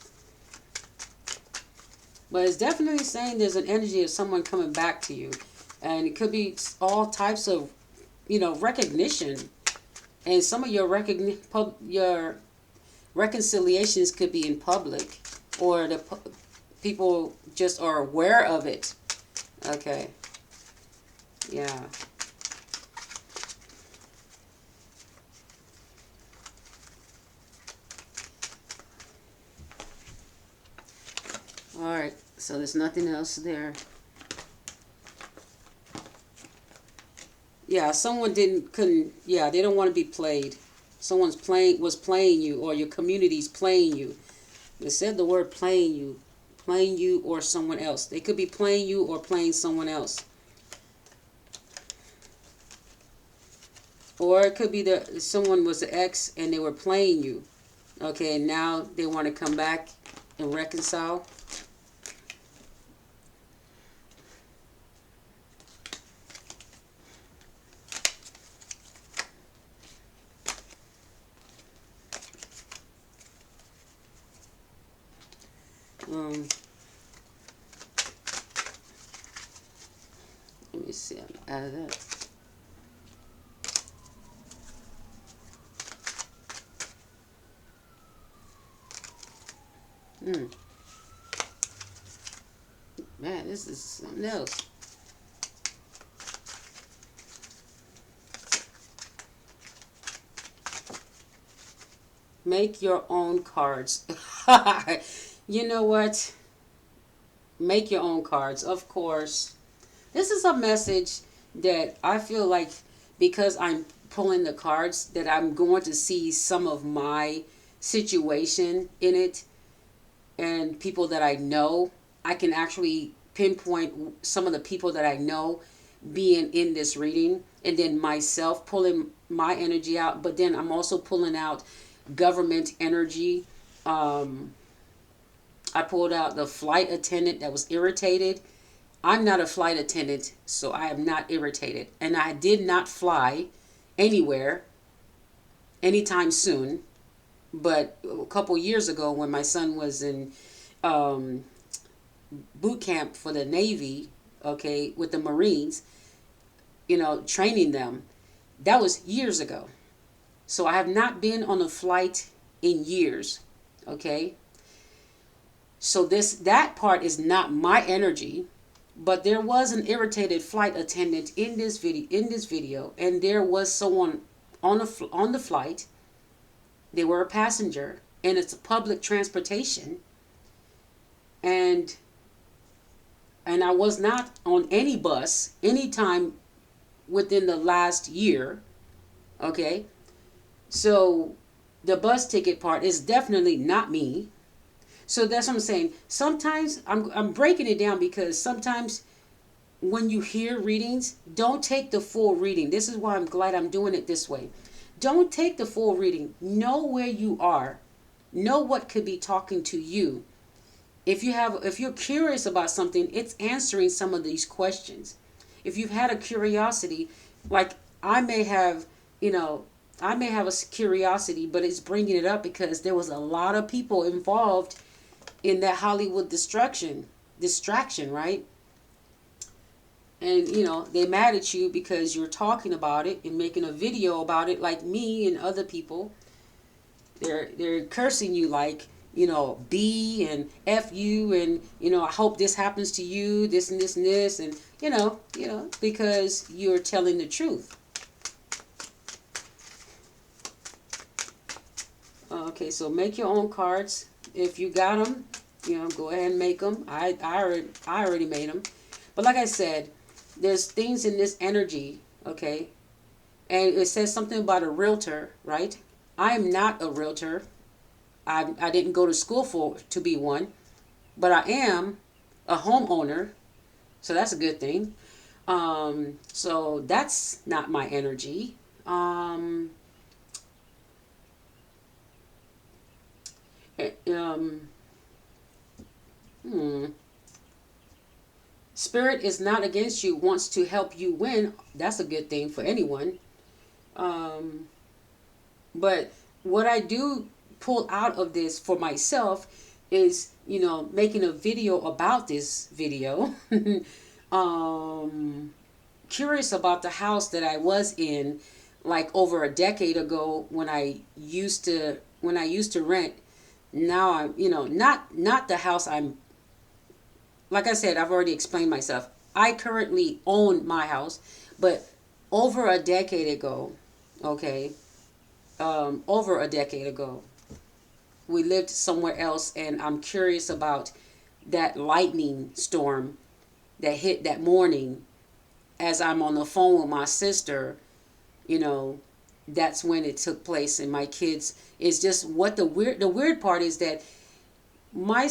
But it's definitely saying there's an energy of someone coming back to you. And it could be all types of, recognition. And some of your reconciliations could be in public. Or the people just are aware of it. Okay. Yeah. All right. So there's nothing else there. Yeah, someone they don't want to be played. Someone's was playing you, or your community's playing you. It said the word playing you or someone else. They could be playing you or playing someone else. Or it could be that someone was an ex and they were playing you. Okay, and now they want to come back and reconcile. Let me see. I'm out of that. Man, this is something else. Make your own cards. You know what? Make your own cards, of course. This is a message that I feel like because I'm pulling the cards that I'm going to see some of my situation in it, and people that I know. I can actually pinpoint some of the people that I know being in this reading, and then myself pulling my energy out. But then I'm also pulling out government energy. um, I pulled out the flight attendant that was irritated. I'm not a flight attendant, so I am not irritated. And I did not fly anywhere anytime soon. But a couple years ago, when my son was in um, boot camp for the Navy, okay, with the Marines, training them, that was years ago. So I have not been on a flight in years, okay? So that part is not my energy. But there was an irritated flight attendant in this video, and there was someone on the flight. They were a passenger, and it's a public transportation, and I was not on any bus anytime within the last year. Okay, so the bus ticket part is definitely not me. So that's what I'm saying. Sometimes I'm breaking it down because sometimes when you hear readings, don't take the full reading. This is why I'm glad I'm doing it this way. Don't take the full reading. Know where you are. Know what could be talking to you. If you're curious about something, it's answering some of these questions. If you've had a curiosity, like I may have, you know, I may have a curiosity, but it's bringing it up because there was a lot of people involved in that Hollywood distraction, right? And they mad at you because you're talking about it and making a video about it, like me and other people. They're cursing you like, B and F you, and I hope this happens to you, this and this and this, and because you're telling the truth. Okay, so make your own cards. If you got them, go ahead and make them. I already made them. But like I said, there's things in this energy, okay? And it says something about a realtor, right? I am not a realtor. I didn't go to school to be one, but I am a homeowner, so that's a good thing. So that's not my energy. Um, eh, um, hmm. Spirit is not against you, wants to help you win. That's a good thing for anyone. Um, but what I do pull out of this for myself is, making a video about this video. um, Curious about the house that I was in, like over a decade ago when I used to rent. Now I'm, not the house I'm. Like I said, I've already explained myself. I currently own my house, but over a decade ago, okay, over a decade ago, we lived somewhere else, and I'm curious about that lightning storm that hit that morning. As I'm on the phone with my sister, you know, that's when it took place. And my kids, is just what the weird part is that my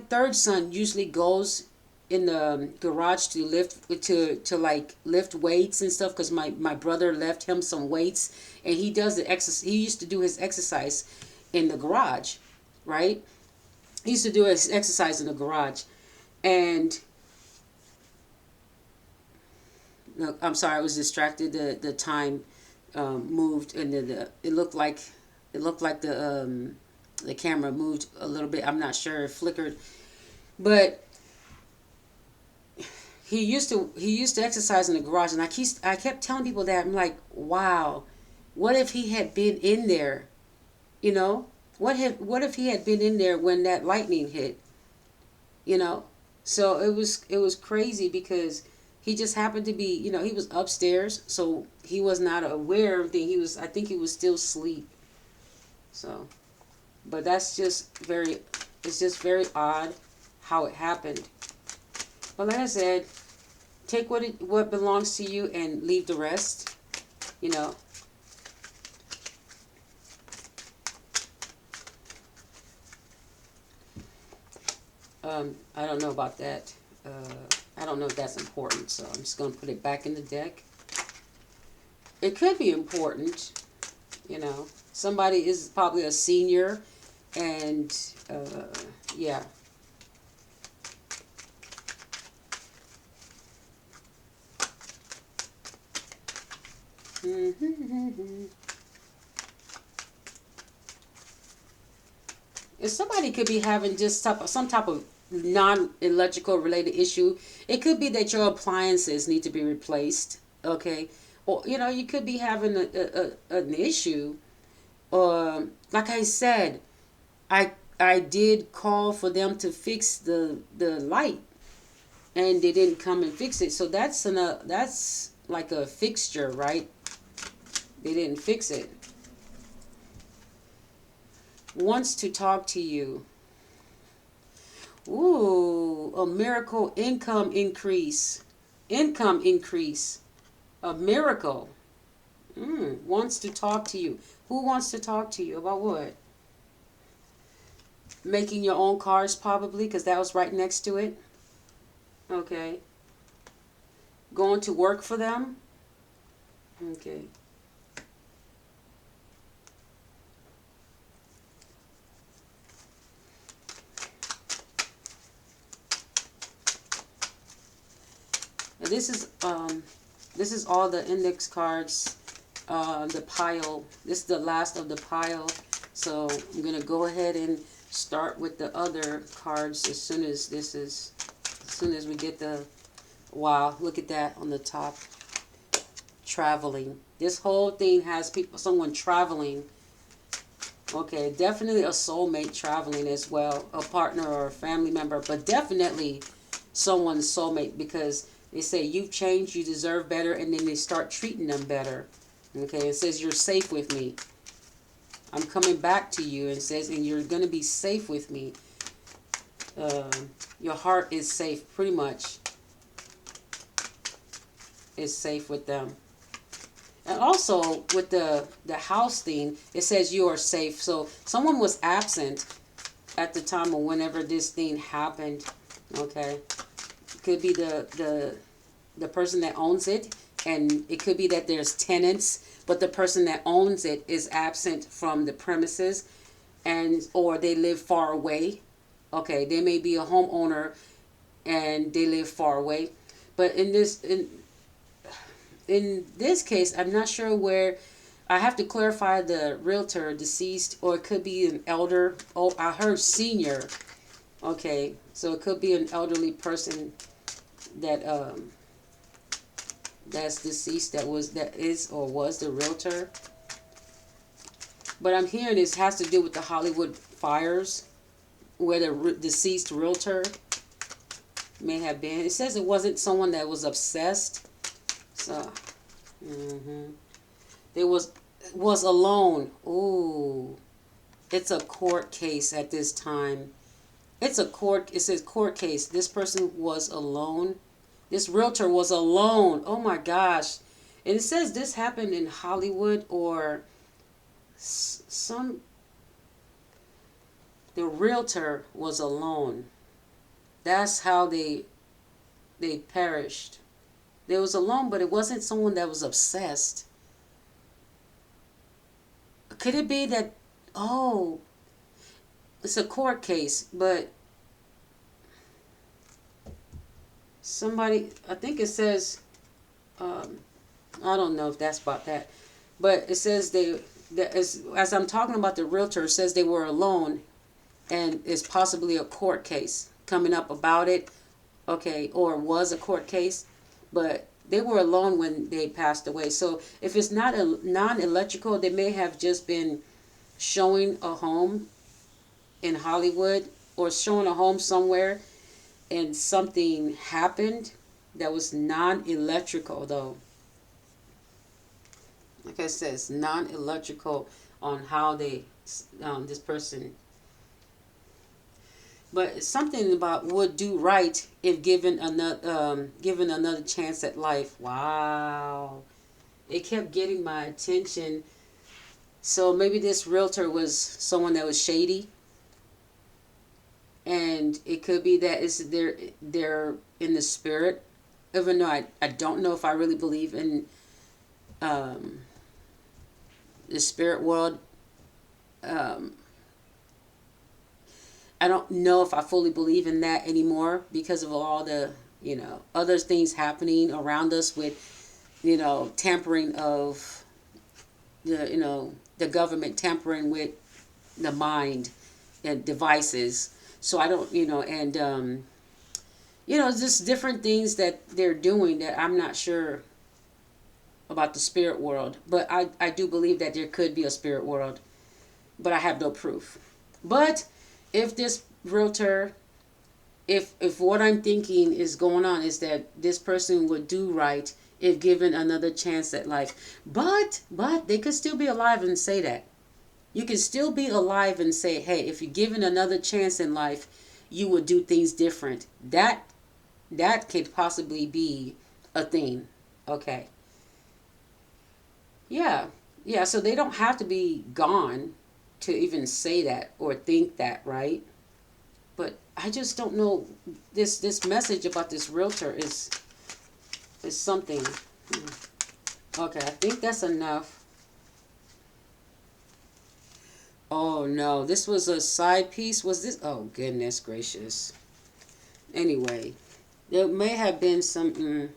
third son usually goes in the garage to lift weights and stuff, because my brother left him some weights, and he does the exercise. He used to do his exercise in the garage, right? He used to do his exercise in the garage. And no, I'm sorry, I was distracted. The time moved, and it looked like the camera moved a little bit. I'm not sure, it flickered, but he used to exercise in the garage, and I kept telling people that. I'm like, wow, what if he had been in there? You know, what if he had been in there when that lightning hit? You know, so it was crazy because he just happened to be, he was upstairs, so he was not aware of things. I think he was still asleep. So, but it's just very odd how it happened. But like I said, Take what belongs to you and leave the rest. You know. I don't know about that. I don't know if that's important, so I'm just going to put it back in the deck. It could be important, you know. Somebody is probably a senior, and yeah. If somebody could be having just some type of non-electrical related issue, it could be that your appliances need to be replaced. Okay, or you know, you could be having an issue. Like I said, I did call for them to fix the light, and they didn't come and fix it. So that's like a fixture, right? They didn't fix it. Wants to talk to you. Ooh, a miracle income increase. Income increase. A miracle. Wants to talk to you. Who wants to talk to you about what? Making your own cards, probably, because that was right next to it. Okay. Going to work for them. Okay. Now this is all the index cards. The pile. This is the last of the pile. So I'm gonna go ahead and start with the other cards as soon as we get the. Wow, look at that on the top. Traveling. This whole thing has someone traveling. Okay, definitely a soulmate traveling as well, a partner or a family member, but definitely someone's soulmate, because they say you've changed, you deserve better, and then they start treating them better. Okay, it says you're safe with me. I'm coming back to you, and it says, and you're going to be safe with me. Your heart is safe, pretty much. Is safe with them. And also with the house thing, it says you are safe. So someone was absent at the time of whenever this thing happened. Okay, it could be the person that owns it, and it could be that there's tenants, but the person that owns it is absent from the premises, and or they live far away. Okay, they may be a homeowner and they live far away, but in this case, I'm not sure where. I have to clarify the realtor deceased, or it could be an elder. Oh, I heard senior. Okay, so it could be an elderly person that that's deceased, that is or was the realtor. But I'm hearing this has to do with the Hollywood fires, where the deceased realtor may have been. It says it wasn't someone that was obsessed. So, they was alone. Ooh, it's a court case at this time. It's a court. It says court case. This person was alone. This realtor was alone. Oh my gosh. And it says this happened in Hollywood, or some. The realtor was alone. That's how they perished. They was alone, but it wasn't someone that was obsessed. Could it be that, oh, it's a court case, but somebody, I think it says, I don't know if that's about that, but it says as I'm talking about the realtor, it says they were alone, and it's possibly a court case coming up about it, okay, or was a court case, but they were alone when they passed away. So if it's not a non-electrical, they may have just been showing a home in Hollywood, or showing a home somewhere, and something happened that was non-electrical, though. Like I said, it's non-electrical on how they this person. But something about would do right if given another chance at life. Wow, it kept getting my attention. So maybe this realtor was someone that was shady, and it could be that it's they're in the spirit. Even though I don't know if I really believe in um, the spirit world. Um, I don't know if I fully believe in that anymore because of all the, other things happening around us with, tampering of the government tampering with the mind and devices. So I don't, just different things that they're doing that I'm not sure about the spirit world. But I do believe that there could be a spirit world, but I have no proof. But if this realtor, if what I'm thinking is going on is that this person would do right if given another chance at life. But they could still be alive and say that. You can still be alive and say, hey, if you're given another chance in life, you would do things different. That could possibly be a thing. Okay. Yeah. Yeah, so they don't have to be gone to even say that or think that, right? But I just don't know. This message about this realtor is something. Okay, I think that's enough. Oh no, this was a side piece. Was this? Oh goodness gracious. Anyway, there may have been some.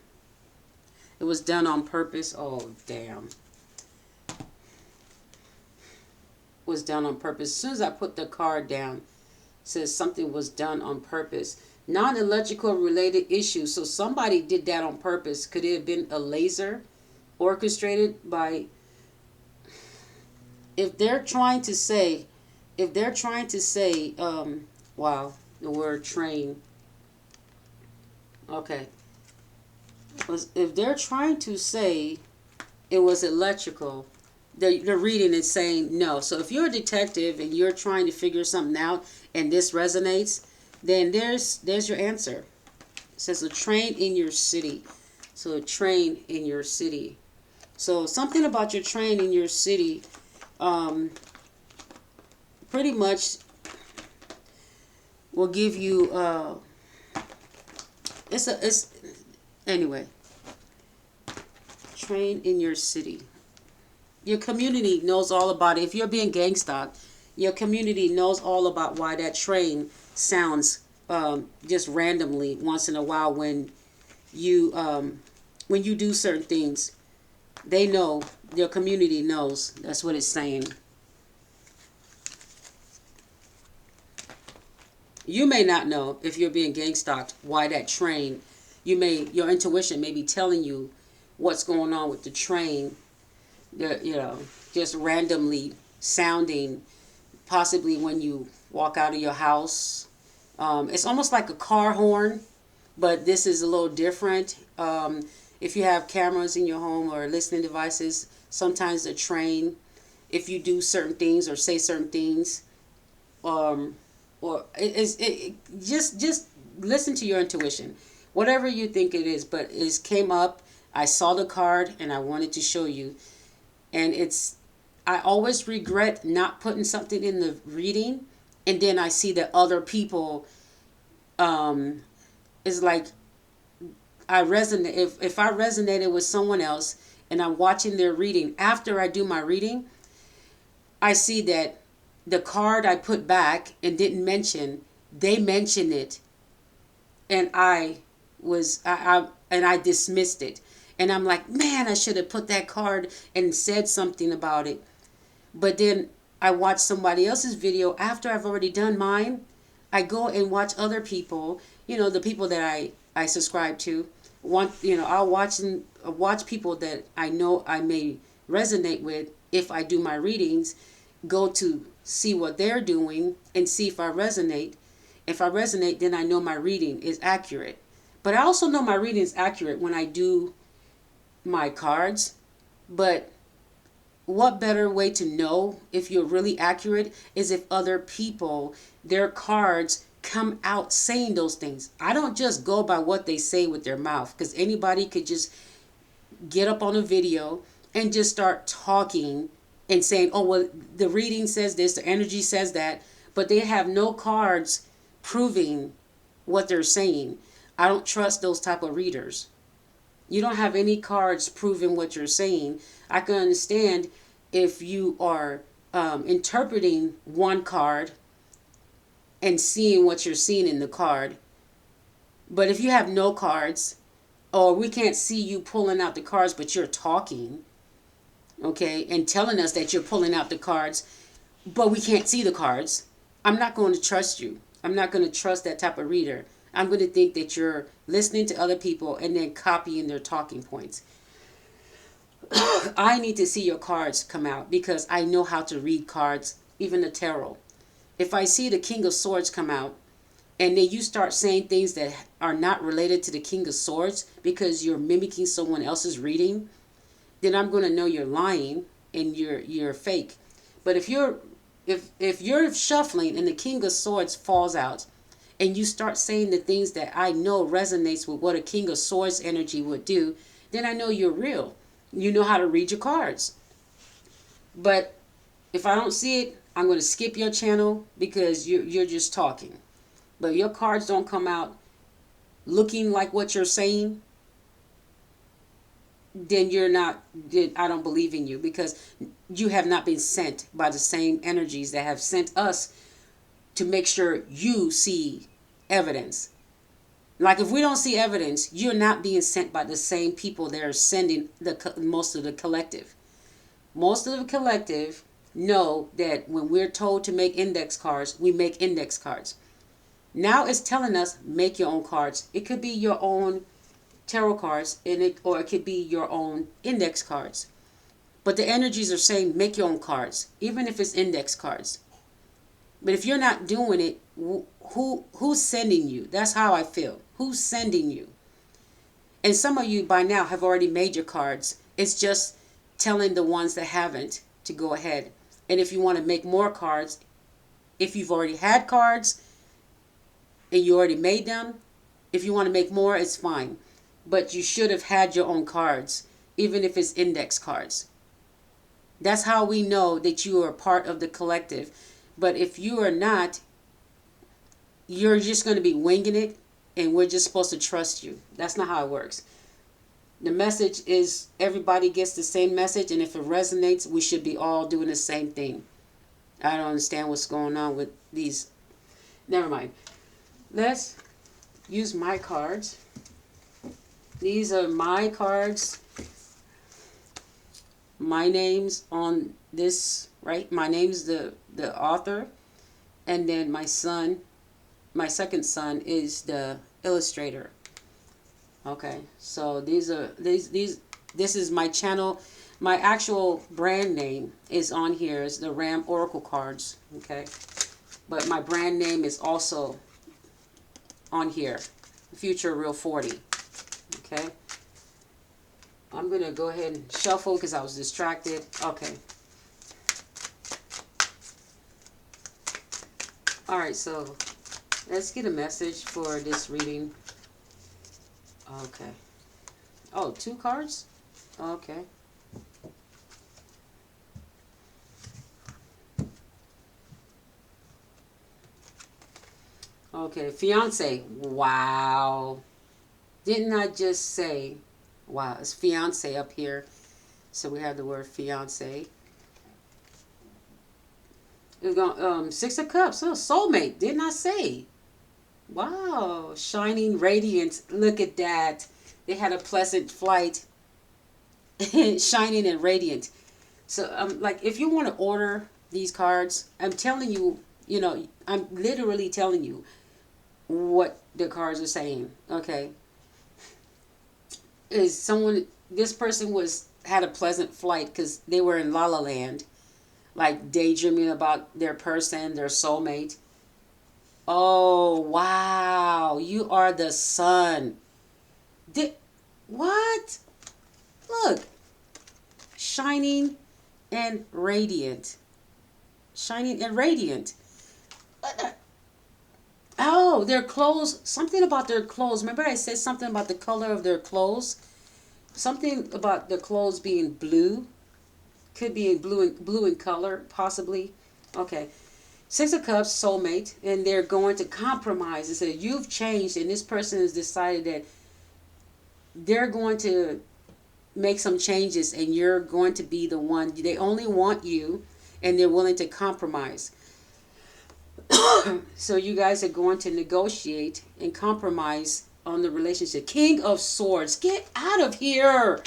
It was done on purpose. Oh damn. Was done on purpose. As soon as I put the card down, it says something was done on purpose. Non-electrical related issues. So somebody did that on purpose. Could it have been a laser orchestrated by? If they're trying to say, wow, the word train. Okay. If they're trying to say it was electrical, the reading is saying no. So if you're a detective and you're trying to figure something out and this resonates, then there's your answer. It says a train in your city. So a train in your city. So something about your train in your city, pretty much will give you it's anyway. Train in your city. Your community knows all about it. If you're being gangsta, your community knows all about why that train sounds just randomly once in a while when you do certain things. They know, your community knows. That's what it's saying. You may not know if you're being gang stalked why that train. Your intuition may be telling you what's going on with the train. Just randomly sounding, possibly when you walk out of your house. It's almost like a car horn, but this is a little different. If you have cameras in your home or listening devices, sometimes the train, if you do certain things or say certain things, or just listen to your intuition, whatever you think it is. But it came up. I saw the card and I wanted to show you, and I always regret not putting something in the reading, and then I see that other people is like I resonate. If I resonated with someone else and I'm watching their reading after I do my reading, I see that the card I put back and didn't mention, they mention it, and I dismissed it, and I'm like, man, I should have put that card and said something about it. But then I watch somebody else's video after I've already done mine. I go and watch other people, the people that I subscribe to. I'll watch people that I know I may resonate with if I do my readings, go to see what they're doing and see if I resonate. If I resonate, then I know my reading is accurate. But I also know my reading is accurate when I do my cards. But what better way to know if you're really accurate is if other people, their cards come out saying those things. I don't just go by what they say with their mouth, because anybody could just get up on a video and just start talking and saying, oh, well, the reading says this, the energy says that, but they have no cards proving what they're saying. I don't trust those type of readers. You don't have any cards proving what you're saying. I can understand if you are interpreting one card and seeing what you're seeing in the card. But if you have no cards, or we can't see you pulling out the cards, but you're talking, okay, and telling us that you're pulling out the cards, but we can't see the cards, I'm not going to trust you. I'm not going to trust that type of reader. I'm going to think that you're listening to other people and then copying their talking points. I need to see your cards come out, because I know how to read cards, even the tarot. If I see the King of Swords come out, and then you start saying things that are not related to the King of Swords because you're mimicking someone else's reading, then I'm going to know you're lying and you're fake. But if you're shuffling and the King of Swords falls out, and you start saying the things that I know resonates with what a King of Swords energy would do, then I know you're real. You know how to read your cards. But if I don't see it, I'm going to skip your channel, because you're just talking. But your cards don't come out looking like what you're saying, then I don't believe in you, because you have not been sent by the same energies that have sent us to make sure you see evidence. Like, if we don't see evidence, you're not being sent by the same people that are sending most of the collective. Most of the collective know that when we're told to make index cards, we make index cards. Now it's telling us, make your own cards. It could be your own tarot cards, or it could be your own index cards. But the energies are saying, make your own cards, even if it's index cards. But if you're not doing it, who's sending you? That's how I feel. Who's sending you? And some of you by now have already made your cards. It's just telling the ones that haven't to go ahead. And if you want to make more cards, if you've already had cards and you already made them, if you want to make more, it's fine. But you should have had your own cards, even if it's index cards. That's how we know that you are part of the collective. But if you are not, you're just going to be winging it, and we're just supposed to trust you. That's not how it works. The message is, everybody gets the same message, and if it resonates, we should be all doing the same thing. I don't understand what's going on with these. Never mind. Let's use my cards. These are my cards. My name's on this, right? My name's the author. And then my second son is the illustrator. Okay, so this is my channel. My actual brand name is on here. It's the Ram Oracle cards. Okay, but my brand name is also on here, Future Real40. Okay, I'm gonna go ahead and shuffle because I was distracted. Okay. All right, so let's get a message for this reading. Okay. Oh, 2 cards? Okay. Okay, fiance. Wow. Didn't I just say, wow, it's fiance up here. So we have the word fiance. We're going, 6 of Cups. Oh, soulmate. Didn't I say? Wow. Shining radiant. Look at that. They had a pleasant flight. Shining and radiant. So, like, if you want to order these cards, I'm telling you, I'm literally telling you what the cards are saying. Okay. This person had a pleasant flight because they were in La La Land, like daydreaming about their person, their soulmate. Oh, wow. You are the sun. What? Look. Shining and radiant. Shining and radiant. Oh, their clothes. Something about their clothes. Remember I said something about the color of their clothes? Something about the clothes being blue. Could be blue in color, possibly. Okay. Six of Cups, soulmate, and they're going to compromise and say you've changed, and this person has decided that they're going to make some changes, and you're going to be the one. They only want you, and they're willing to compromise. So you guys are going to negotiate and compromise on the relationship. King of Swords, get out of here.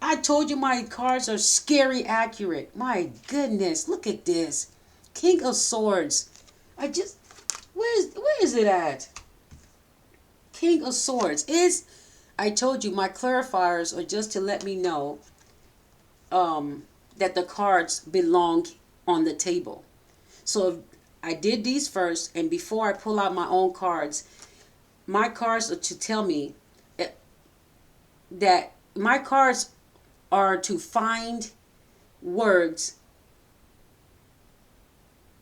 I told you my cards are scary accurate. My goodness, look at this. King of Swords. I just, where is it at? King of Swords is, I told you my clarifiers are just to let me know that the cards belong on the table. So if I did these first, and before I pull out my own cards, my cards are to tell me that my cards are to find words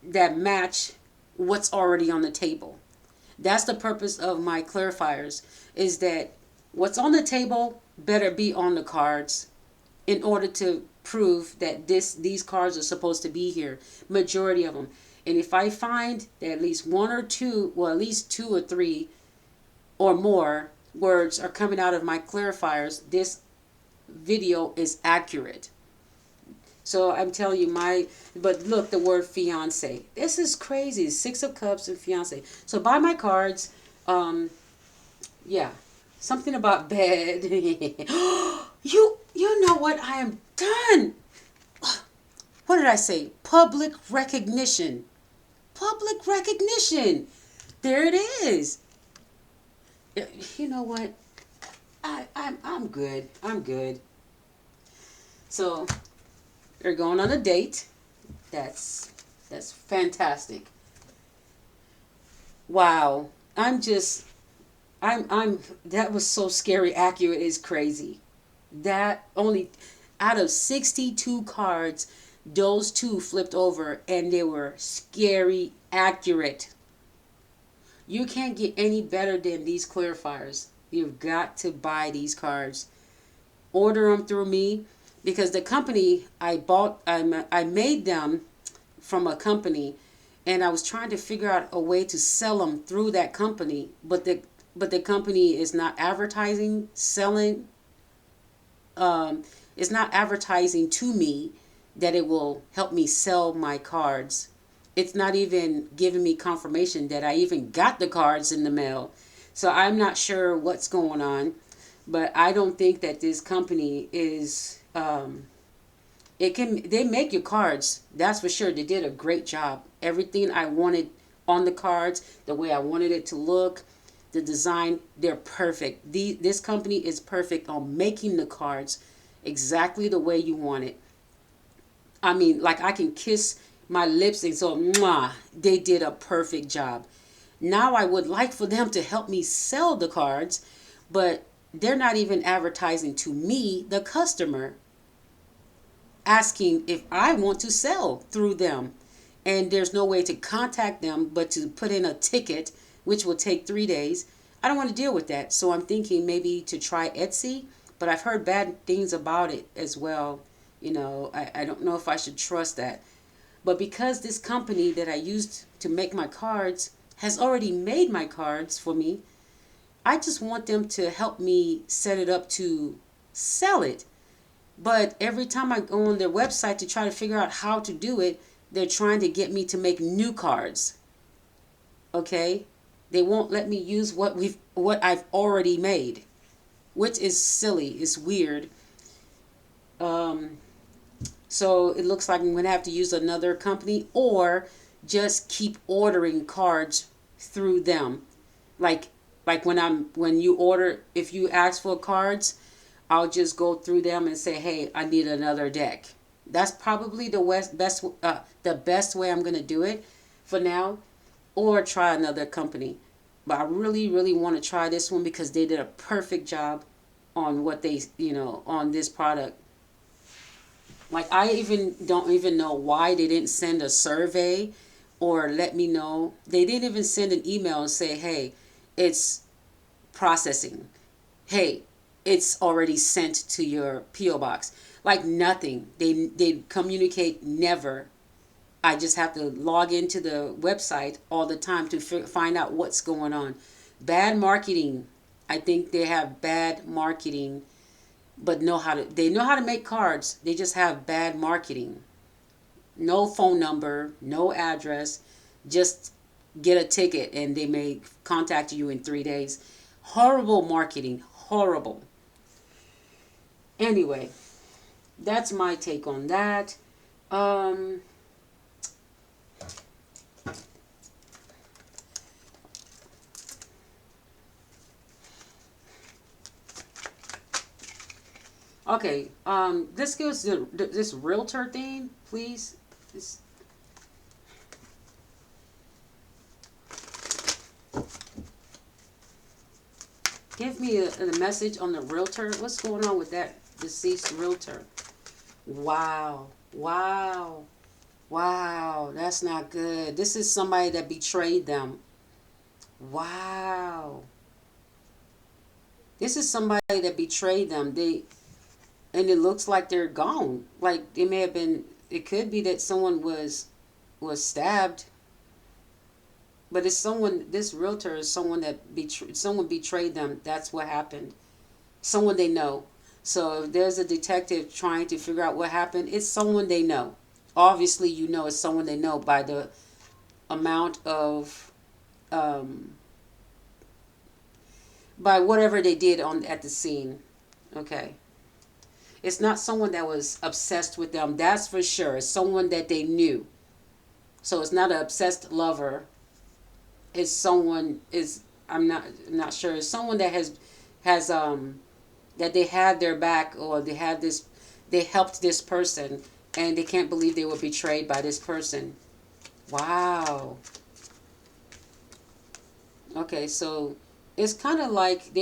that match what's already on the table. That's the purpose of my clarifiers, is that what's on the table better be on the cards in order to prove that these cards are supposed to be here, majority of them. And if I find that at least one or two, well, at least two or three or more words are coming out of my clarifiers, this video is accurate. So I'm telling you but look, the word fiance. This is crazy. Six of Cups and fiance. So buy my cards. Yeah. Something about bed. You know what I am done. What did I say? Public recognition. Public recognition. There it is. You know what? I'm good. I'm good. So they're going on a date. That's fantastic. Wow. I'm that was so scary accurate is crazy. That only out of 62 cards, those two flipped over and they were scary accurate. You can't get any better than these clarifiers. You've got to buy these cards. Order them through me, because the company I made them from a company, and I was trying to figure out a way to sell them through that company, but the company is not advertising selling. It's not advertising to me that it will help me sell my cards. It's not even giving me confirmation that I even got the cards in the mail. So I'm not sure what's going on, but I don't think that this company is they make your cards, that's for sure. They did a great job. Everything I wanted on the cards, the way I wanted it to look, the design, they're perfect. This company is perfect on making the cards exactly the way you want it. I mean, like I can kiss my lips and so, mwah, they did a perfect job. Now I would like for them to help me sell the cards, but they're not even advertising to me, the customer, asking if I want to sell through them. And there's no way to contact them but to put in a ticket, which will take 3 days. I don't want to deal with that. So I'm thinking maybe to try Etsy, but I've heard bad things about it as well. I don't know if I should trust that. But because this company that I used to make my cards has already made my cards for me, I just want them to help me set it up to sell it. But every time I go on their website to try to figure out how to do it, they're trying to get me to make new cards. Okay? They won't let me use what I've already made, which is silly. It's weird. So it looks like I'm going to have to use another company or just keep ordering cards through them. Like when you order, if you ask for cards, I'll just go through them and say, hey, I need another deck. That's probably the best way I'm going to do it for now, or try another company. But I really, really want to try this one because they did a perfect job on what on this product. Like I don't even know why they didn't send a survey or let me know. They didn't even send an email and say, hey, it's processing. Hey, it's already sent to your P.O. box. Like nothing. They communicate never. I just have to log into the website all the time to find out what's going on. Bad marketing. I think they have bad marketing, but they know how to make cards. They just have bad marketing. No phone number, no address, just get a ticket and they may contact you in 3 days. Horrible marketing, horrible. Anyway, that's my take on that. Um, okay, let's go to this realtor thing, please. This, give me a message on the realtor. What's going on with that deceased realtor? Wow, wow, wow, that's not good. This is somebody that betrayed them. Wow. This is somebody that betrayed them. And it looks like they're gone. Like it may have been. It could be that someone was stabbed. But it's someone. This realtor is someone that someone betrayed them. That's what happened. Someone they know. So if there's a detective trying to figure out what happened, it's someone they know. Obviously, you know it's someone they know by the amount of by whatever they did on at the scene. Okay. It's not someone that was obsessed with them. That's for sure. It's someone that they knew. So it's not an obsessed lover. It's someone is I'm not sure. It's someone that has that they had their back, or they helped this person and they can't believe they were betrayed by this person. Wow. Okay, so it's kind of like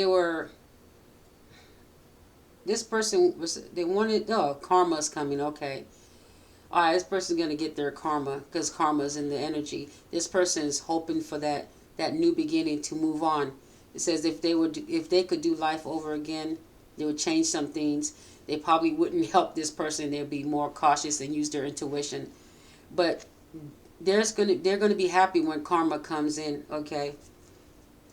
this person they wanted, oh, karma's coming. Okay. All right, this person's going to get their karma because karma's in the energy. This person is hoping for that new beginning to move on. It says if they could do life over again, they would change some things. They probably wouldn't help this person. They'd be more cautious and use their intuition. But they're going to be happy when karma comes in, okay?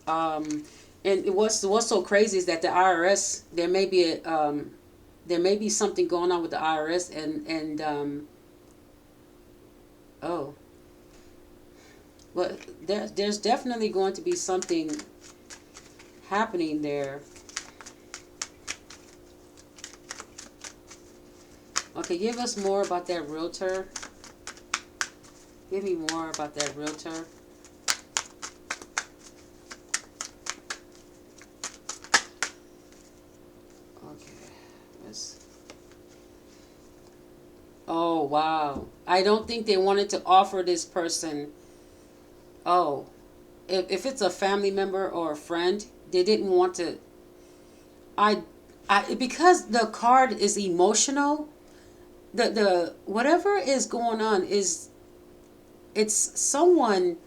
And what's so crazy is that the IRS, there may be something going on with the IRS, and oh, well, there's definitely going to be something happening there. Okay, give us more about that realtor. Give me more about that realtor. Oh, wow. I don't think they wanted to offer this person. Oh, if it's a family member or a friend, they didn't want to. I, because the card is emotional, the whatever is going on is, it's someone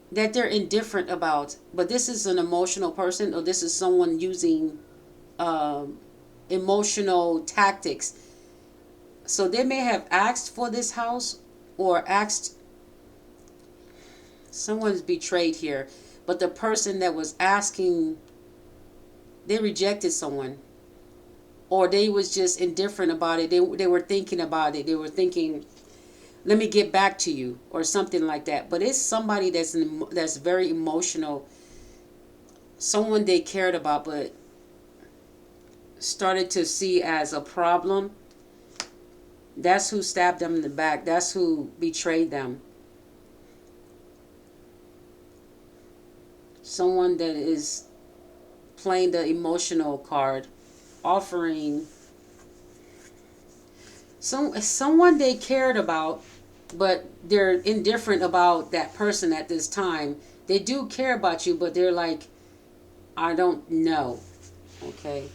that they're indifferent about, but this is an emotional person, or this is someone using emotional tactics. So they may have asked for this house, or asked, someone's betrayed here, but the person that was asking, they rejected someone, or they was just indifferent about it. They were thinking about it. They were thinking, let me get back to you, or something like that. But it's somebody that's very emotional, someone they cared about, but started to see as a problem. That's who stabbed them in the back. That's who betrayed them. Someone that is playing the emotional card, offering someone they cared about, but they're indifferent about that person at this time. They do care about you, but they're like, I don't know. Okay.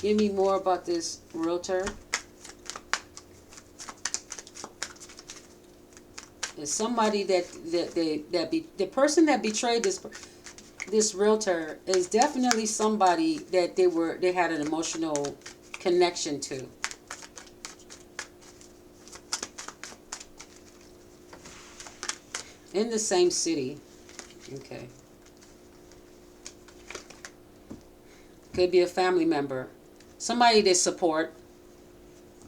Give me more about this realtor. It's somebody the person that betrayed this realtor is definitely somebody that they had an emotional connection to. In the same city. Okay. Could be a family member. Somebody they support.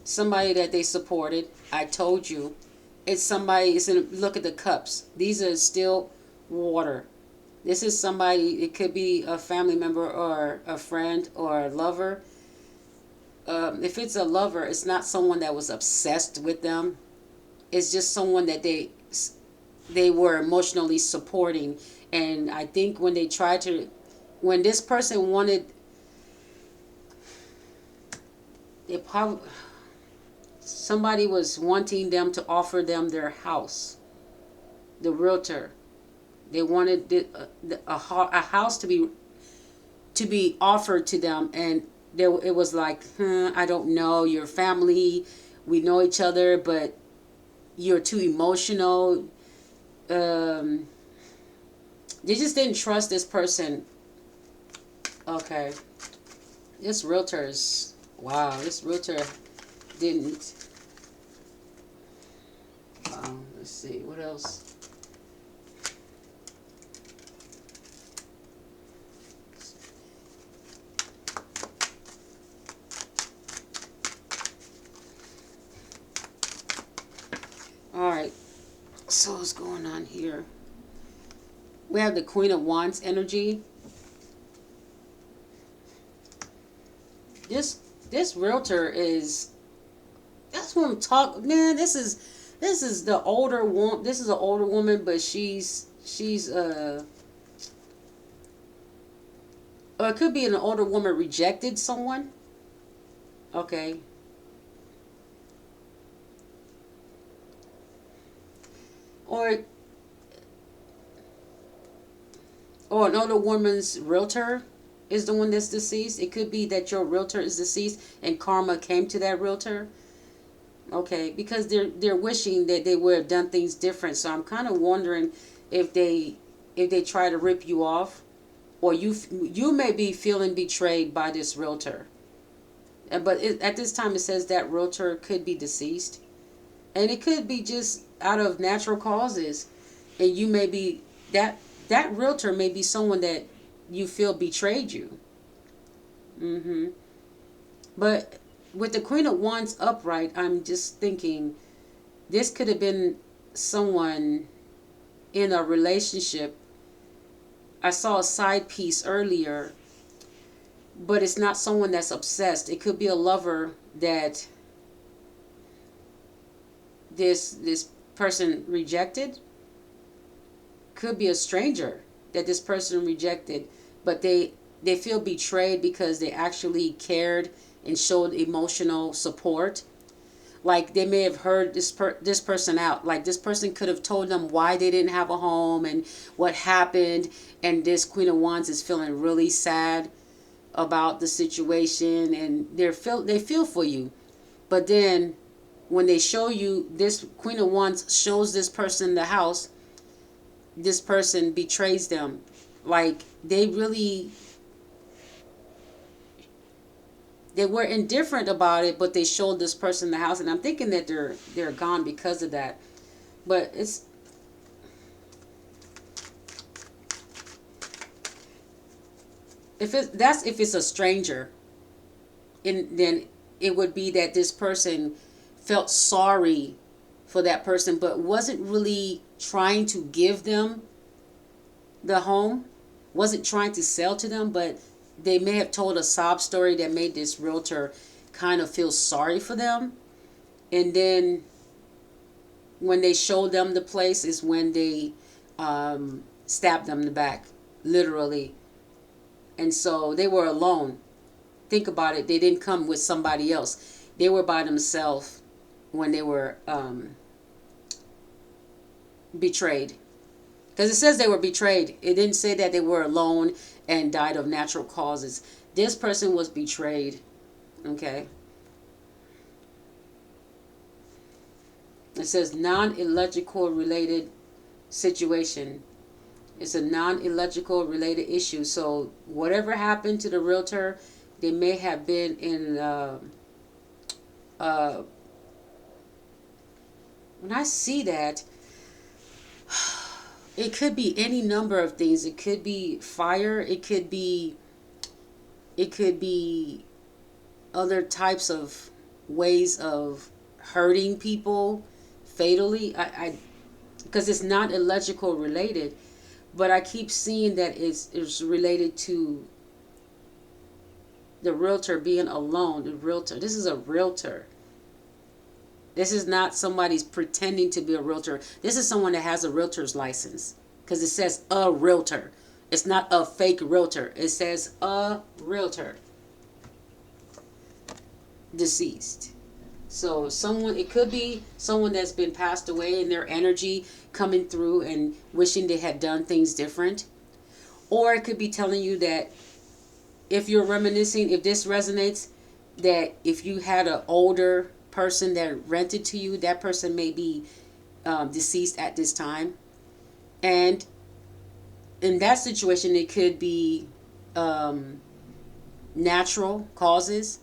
Somebody that they supported. I told you. It's somebody, look at the cups. These are still water. This is somebody, it could be a family member or a friend or a lover. If it's a lover, it's not someone that was obsessed with them. It's just someone that they were emotionally supporting. And I think when this person wanted, somebody was wanting them to offer them their house. The realtor, they wanted a house to be offered to them, and it was like, I don't know, your family, we know each other, but you're too emotional. They just didn't trust this person. Okay. This realtor's, wow, this realtor didn't. Let's see, what else? Alright, so what's going on here? We have the Queen of Wands energy. This realtor is, that's what I'm talking, man, this is the older woman. This is an older woman, but she's or it could be an older woman rejected someone. Okay. Or an older woman's realtor is the one that's deceased. It could be that your realtor is deceased and karma came to that realtor. Okay, because they're wishing that they would have done things different. So I'm kind of wondering if they try to rip you off, or you may be feeling betrayed by this realtor. But at this time it says that realtor could be deceased, and it could be just out of natural causes, and you may be that realtor may be someone that you feel betrayed you. But with the Queen of Wands upright, I'm just thinking this could have been someone in a relationship. I saw a side piece earlier, but it's not someone that's obsessed. It could be a lover that this person rejected. Could be a stranger that this person rejected, but they feel betrayed because they actually cared and showed emotional support. Like they may have heard this person out. Like this person could have told them why they didn't have a home and what happened, and this Queen of Wands is feeling really sad about the situation, and they feel for you. But then when they show you, this Queen of Wands shows this person the house, this person betrays them. Like they were indifferent about it, but they showed this person the house, and I'm thinking that they're gone because of that. But it's if it's a stranger, and then it would be that this person felt sorry for that person, but wasn't really trying to give them the home, wasn't trying to sell to them, but they may have told a sob story that made this realtor kind of feel sorry for them. And then when they showed them the place is when they stabbed them in the back, literally. And so they were alone. Think about it. They didn't come with somebody else. They were by themselves when they were betrayed. Because it says they were betrayed. It didn't say that they were alone and died of natural causes. This person was betrayed. Okay. It says non-electrical related situation. It's a non-electrical related issue. So whatever happened to the realtor, they may have been in. When I see that, it could be any number of things. It could be fire. It could be. It could be other types of ways of hurting people fatally. Because it's not electrical related, but I keep seeing that it's related to the realtor being alone. The realtor. This is a realtor. This is not somebody's pretending to be a realtor. This is someone that has a realtor's license, because it says a realtor. It's not a fake realtor. It says a realtor. Deceased. So someone, it could be someone that's been passed away and their energy coming through and wishing they had done things different. Or it could be telling you that if you're reminiscing, if this resonates, that if you had an older person that rented to you, that person may be deceased at this time. And in that situation, it could be natural causes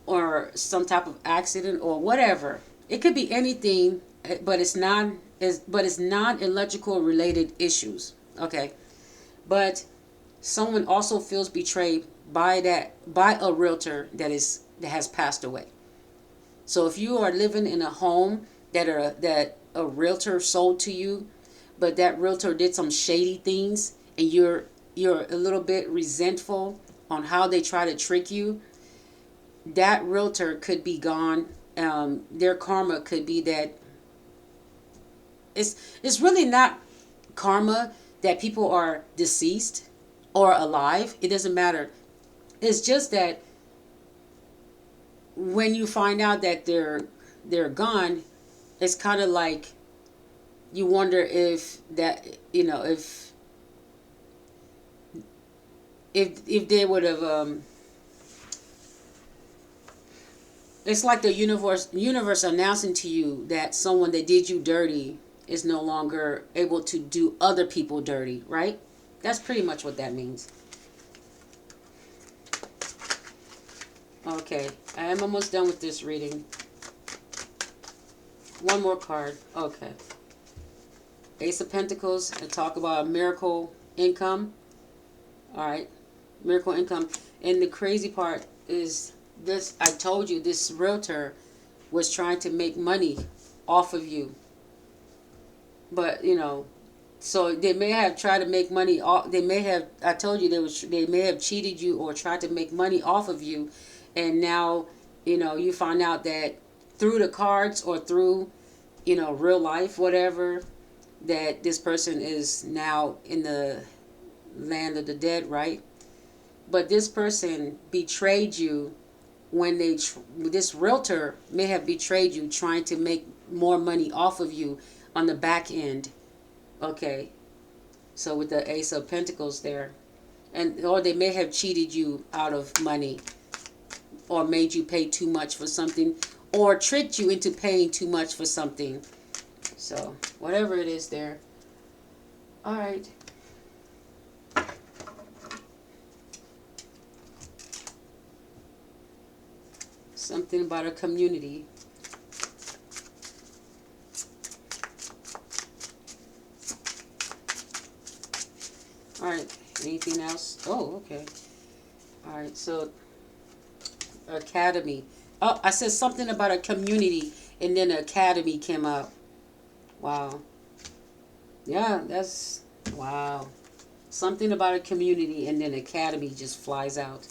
or some type of accident or whatever. It could be anything, but it's non-electrical related issues. Okay, but someone also feels betrayed by a realtor that has passed away. So if you are living in a home that a realtor sold to you, but that realtor did some shady things, and you're a little bit resentful on how they try to trick you, that realtor could be gone. Their karma could be that it's really not karma that people are deceased or alive. It doesn't matter. It's just that when you find out that they're gone, it's kind of like you wonder if that, if they would have it's like the universe announcing to you that someone that did you dirty is no longer able to do other people dirty, right? That's pretty much what that means. Okay, I am almost done with this reading. One more card. Okay. Ace of Pentacles. I talk about a miracle income. Alright. Miracle income. And the crazy part is this. I told you this realtor was trying to make money off of you. But, so they may have tried to make money off. They may have, I told you, they may have cheated you or tried to make money off of you. And now, you find out that through the cards or through, real life, whatever, that this person is now in the land of the dead, right? But this person betrayed you when this realtor may have betrayed you, trying to make more money off of you on the back end. Okay. So with the Ace of Pentacles there. Or they may have cheated you out of money, or made you pay too much for something, or tricked you into paying too much for something. So, whatever it is there. Alright. Something about a community. Alright, anything else? Oh, okay. Alright, so academy. Oh, I said something about a community, and then academy came up. Wow. Yeah, that's wow. Something about a community, and then academy just flies out.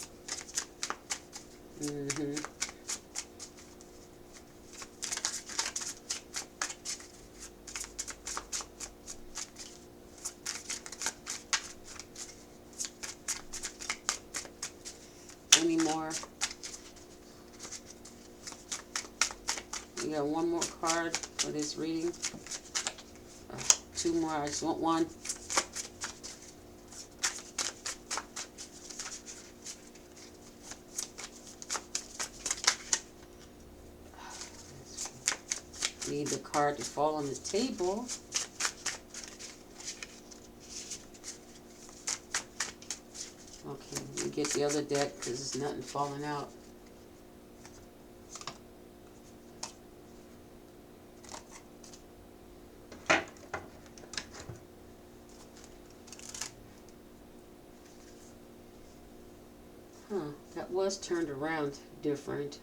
Any more? We got one more card for this reading. Two more. I just want one. Need the card to fall on the table. Okay, let me get the other deck because there's nothing falling out. That was turned around different.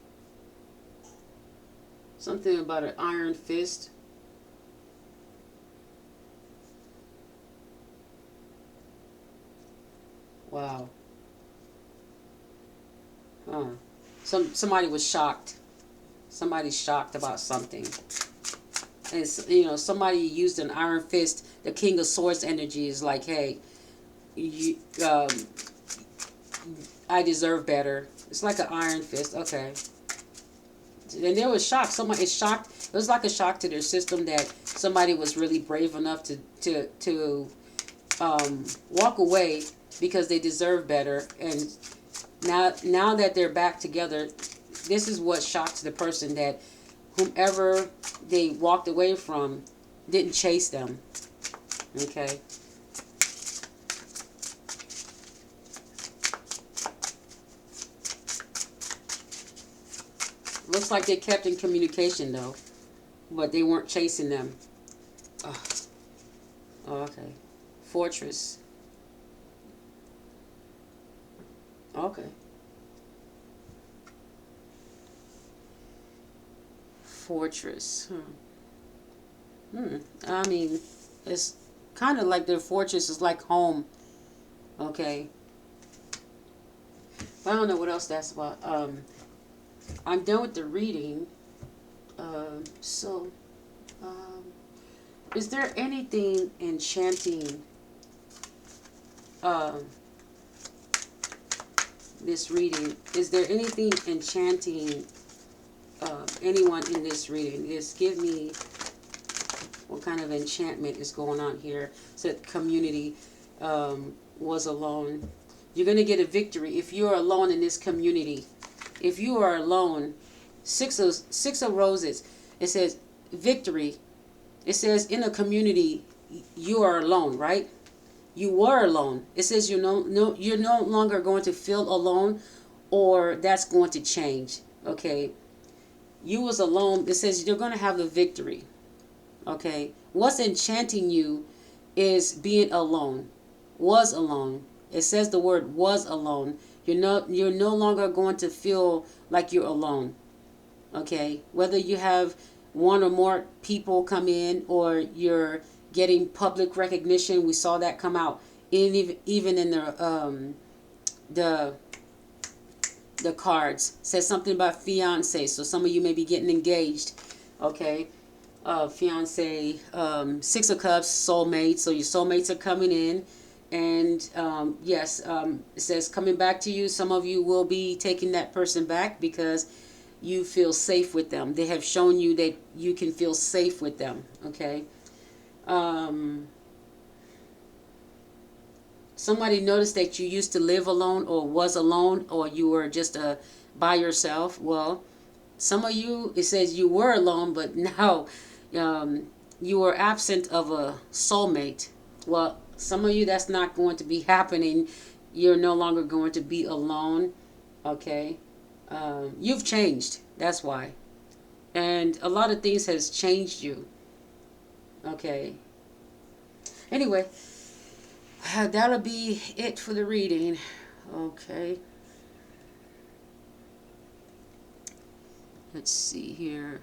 Something about an iron fist. Wow. Somebody was shocked. Somebody's shocked about something. And somebody used an iron fist. The King of Swords energy is like, hey, you, I deserve better. It's like an iron fist. Okay. And there was shock. Somebody is shocked. It was like a shock to their system that somebody was really brave enough to walk away because they deserve better. And now that they're back together, this is what shocks the person, that whomever they walked away from didn't chase them. Okay. Looks like they kept in communication though, but they weren't chasing them. Oh, okay. Fortress. Okay. Fortress. I mean, it's kind of like their fortress is like home. Okay. I don't know what else that's about. I'm done with the reading. Is there anything enchanting this reading? Is there anything enchanting anyone in this reading? Just give me what kind of enchantment is going on here. So that community was alone. You're going to get a victory if you're alone in this community. If you are alone, six of roses, it says victory. It says in a community you are alone, right? You were alone. It says you're no longer going to feel alone, or that's going to change. Okay, you was alone. It says you're going to have the victory. Okay, what's enchanting you is being alone. Was alone. It says the word was alone. You're no longer going to feel like you're alone. Okay, whether you have one or more people come in, or you're getting public recognition. We saw that come out even in the cards. It says something about fiance. So some of you may be getting engaged. Okay, fiance. Six of Cups, soulmate. So your soulmates are coming in. And yes, it says coming back to you. Some of you will be taking that person back because you feel safe with them. They have shown you that you can feel safe with them. Okay. Somebody noticed that you used to live alone, or was alone, or you were just by yourself. Well, some of you, it says you were alone, but now you were absent of a soulmate. Well, some of you, that's not going to be happening. You're no longer going to be alone. Okay. You've changed. That's why. And a lot of things has changed you. Okay. Anyway, that'll be it for the reading. Okay. Let's see here.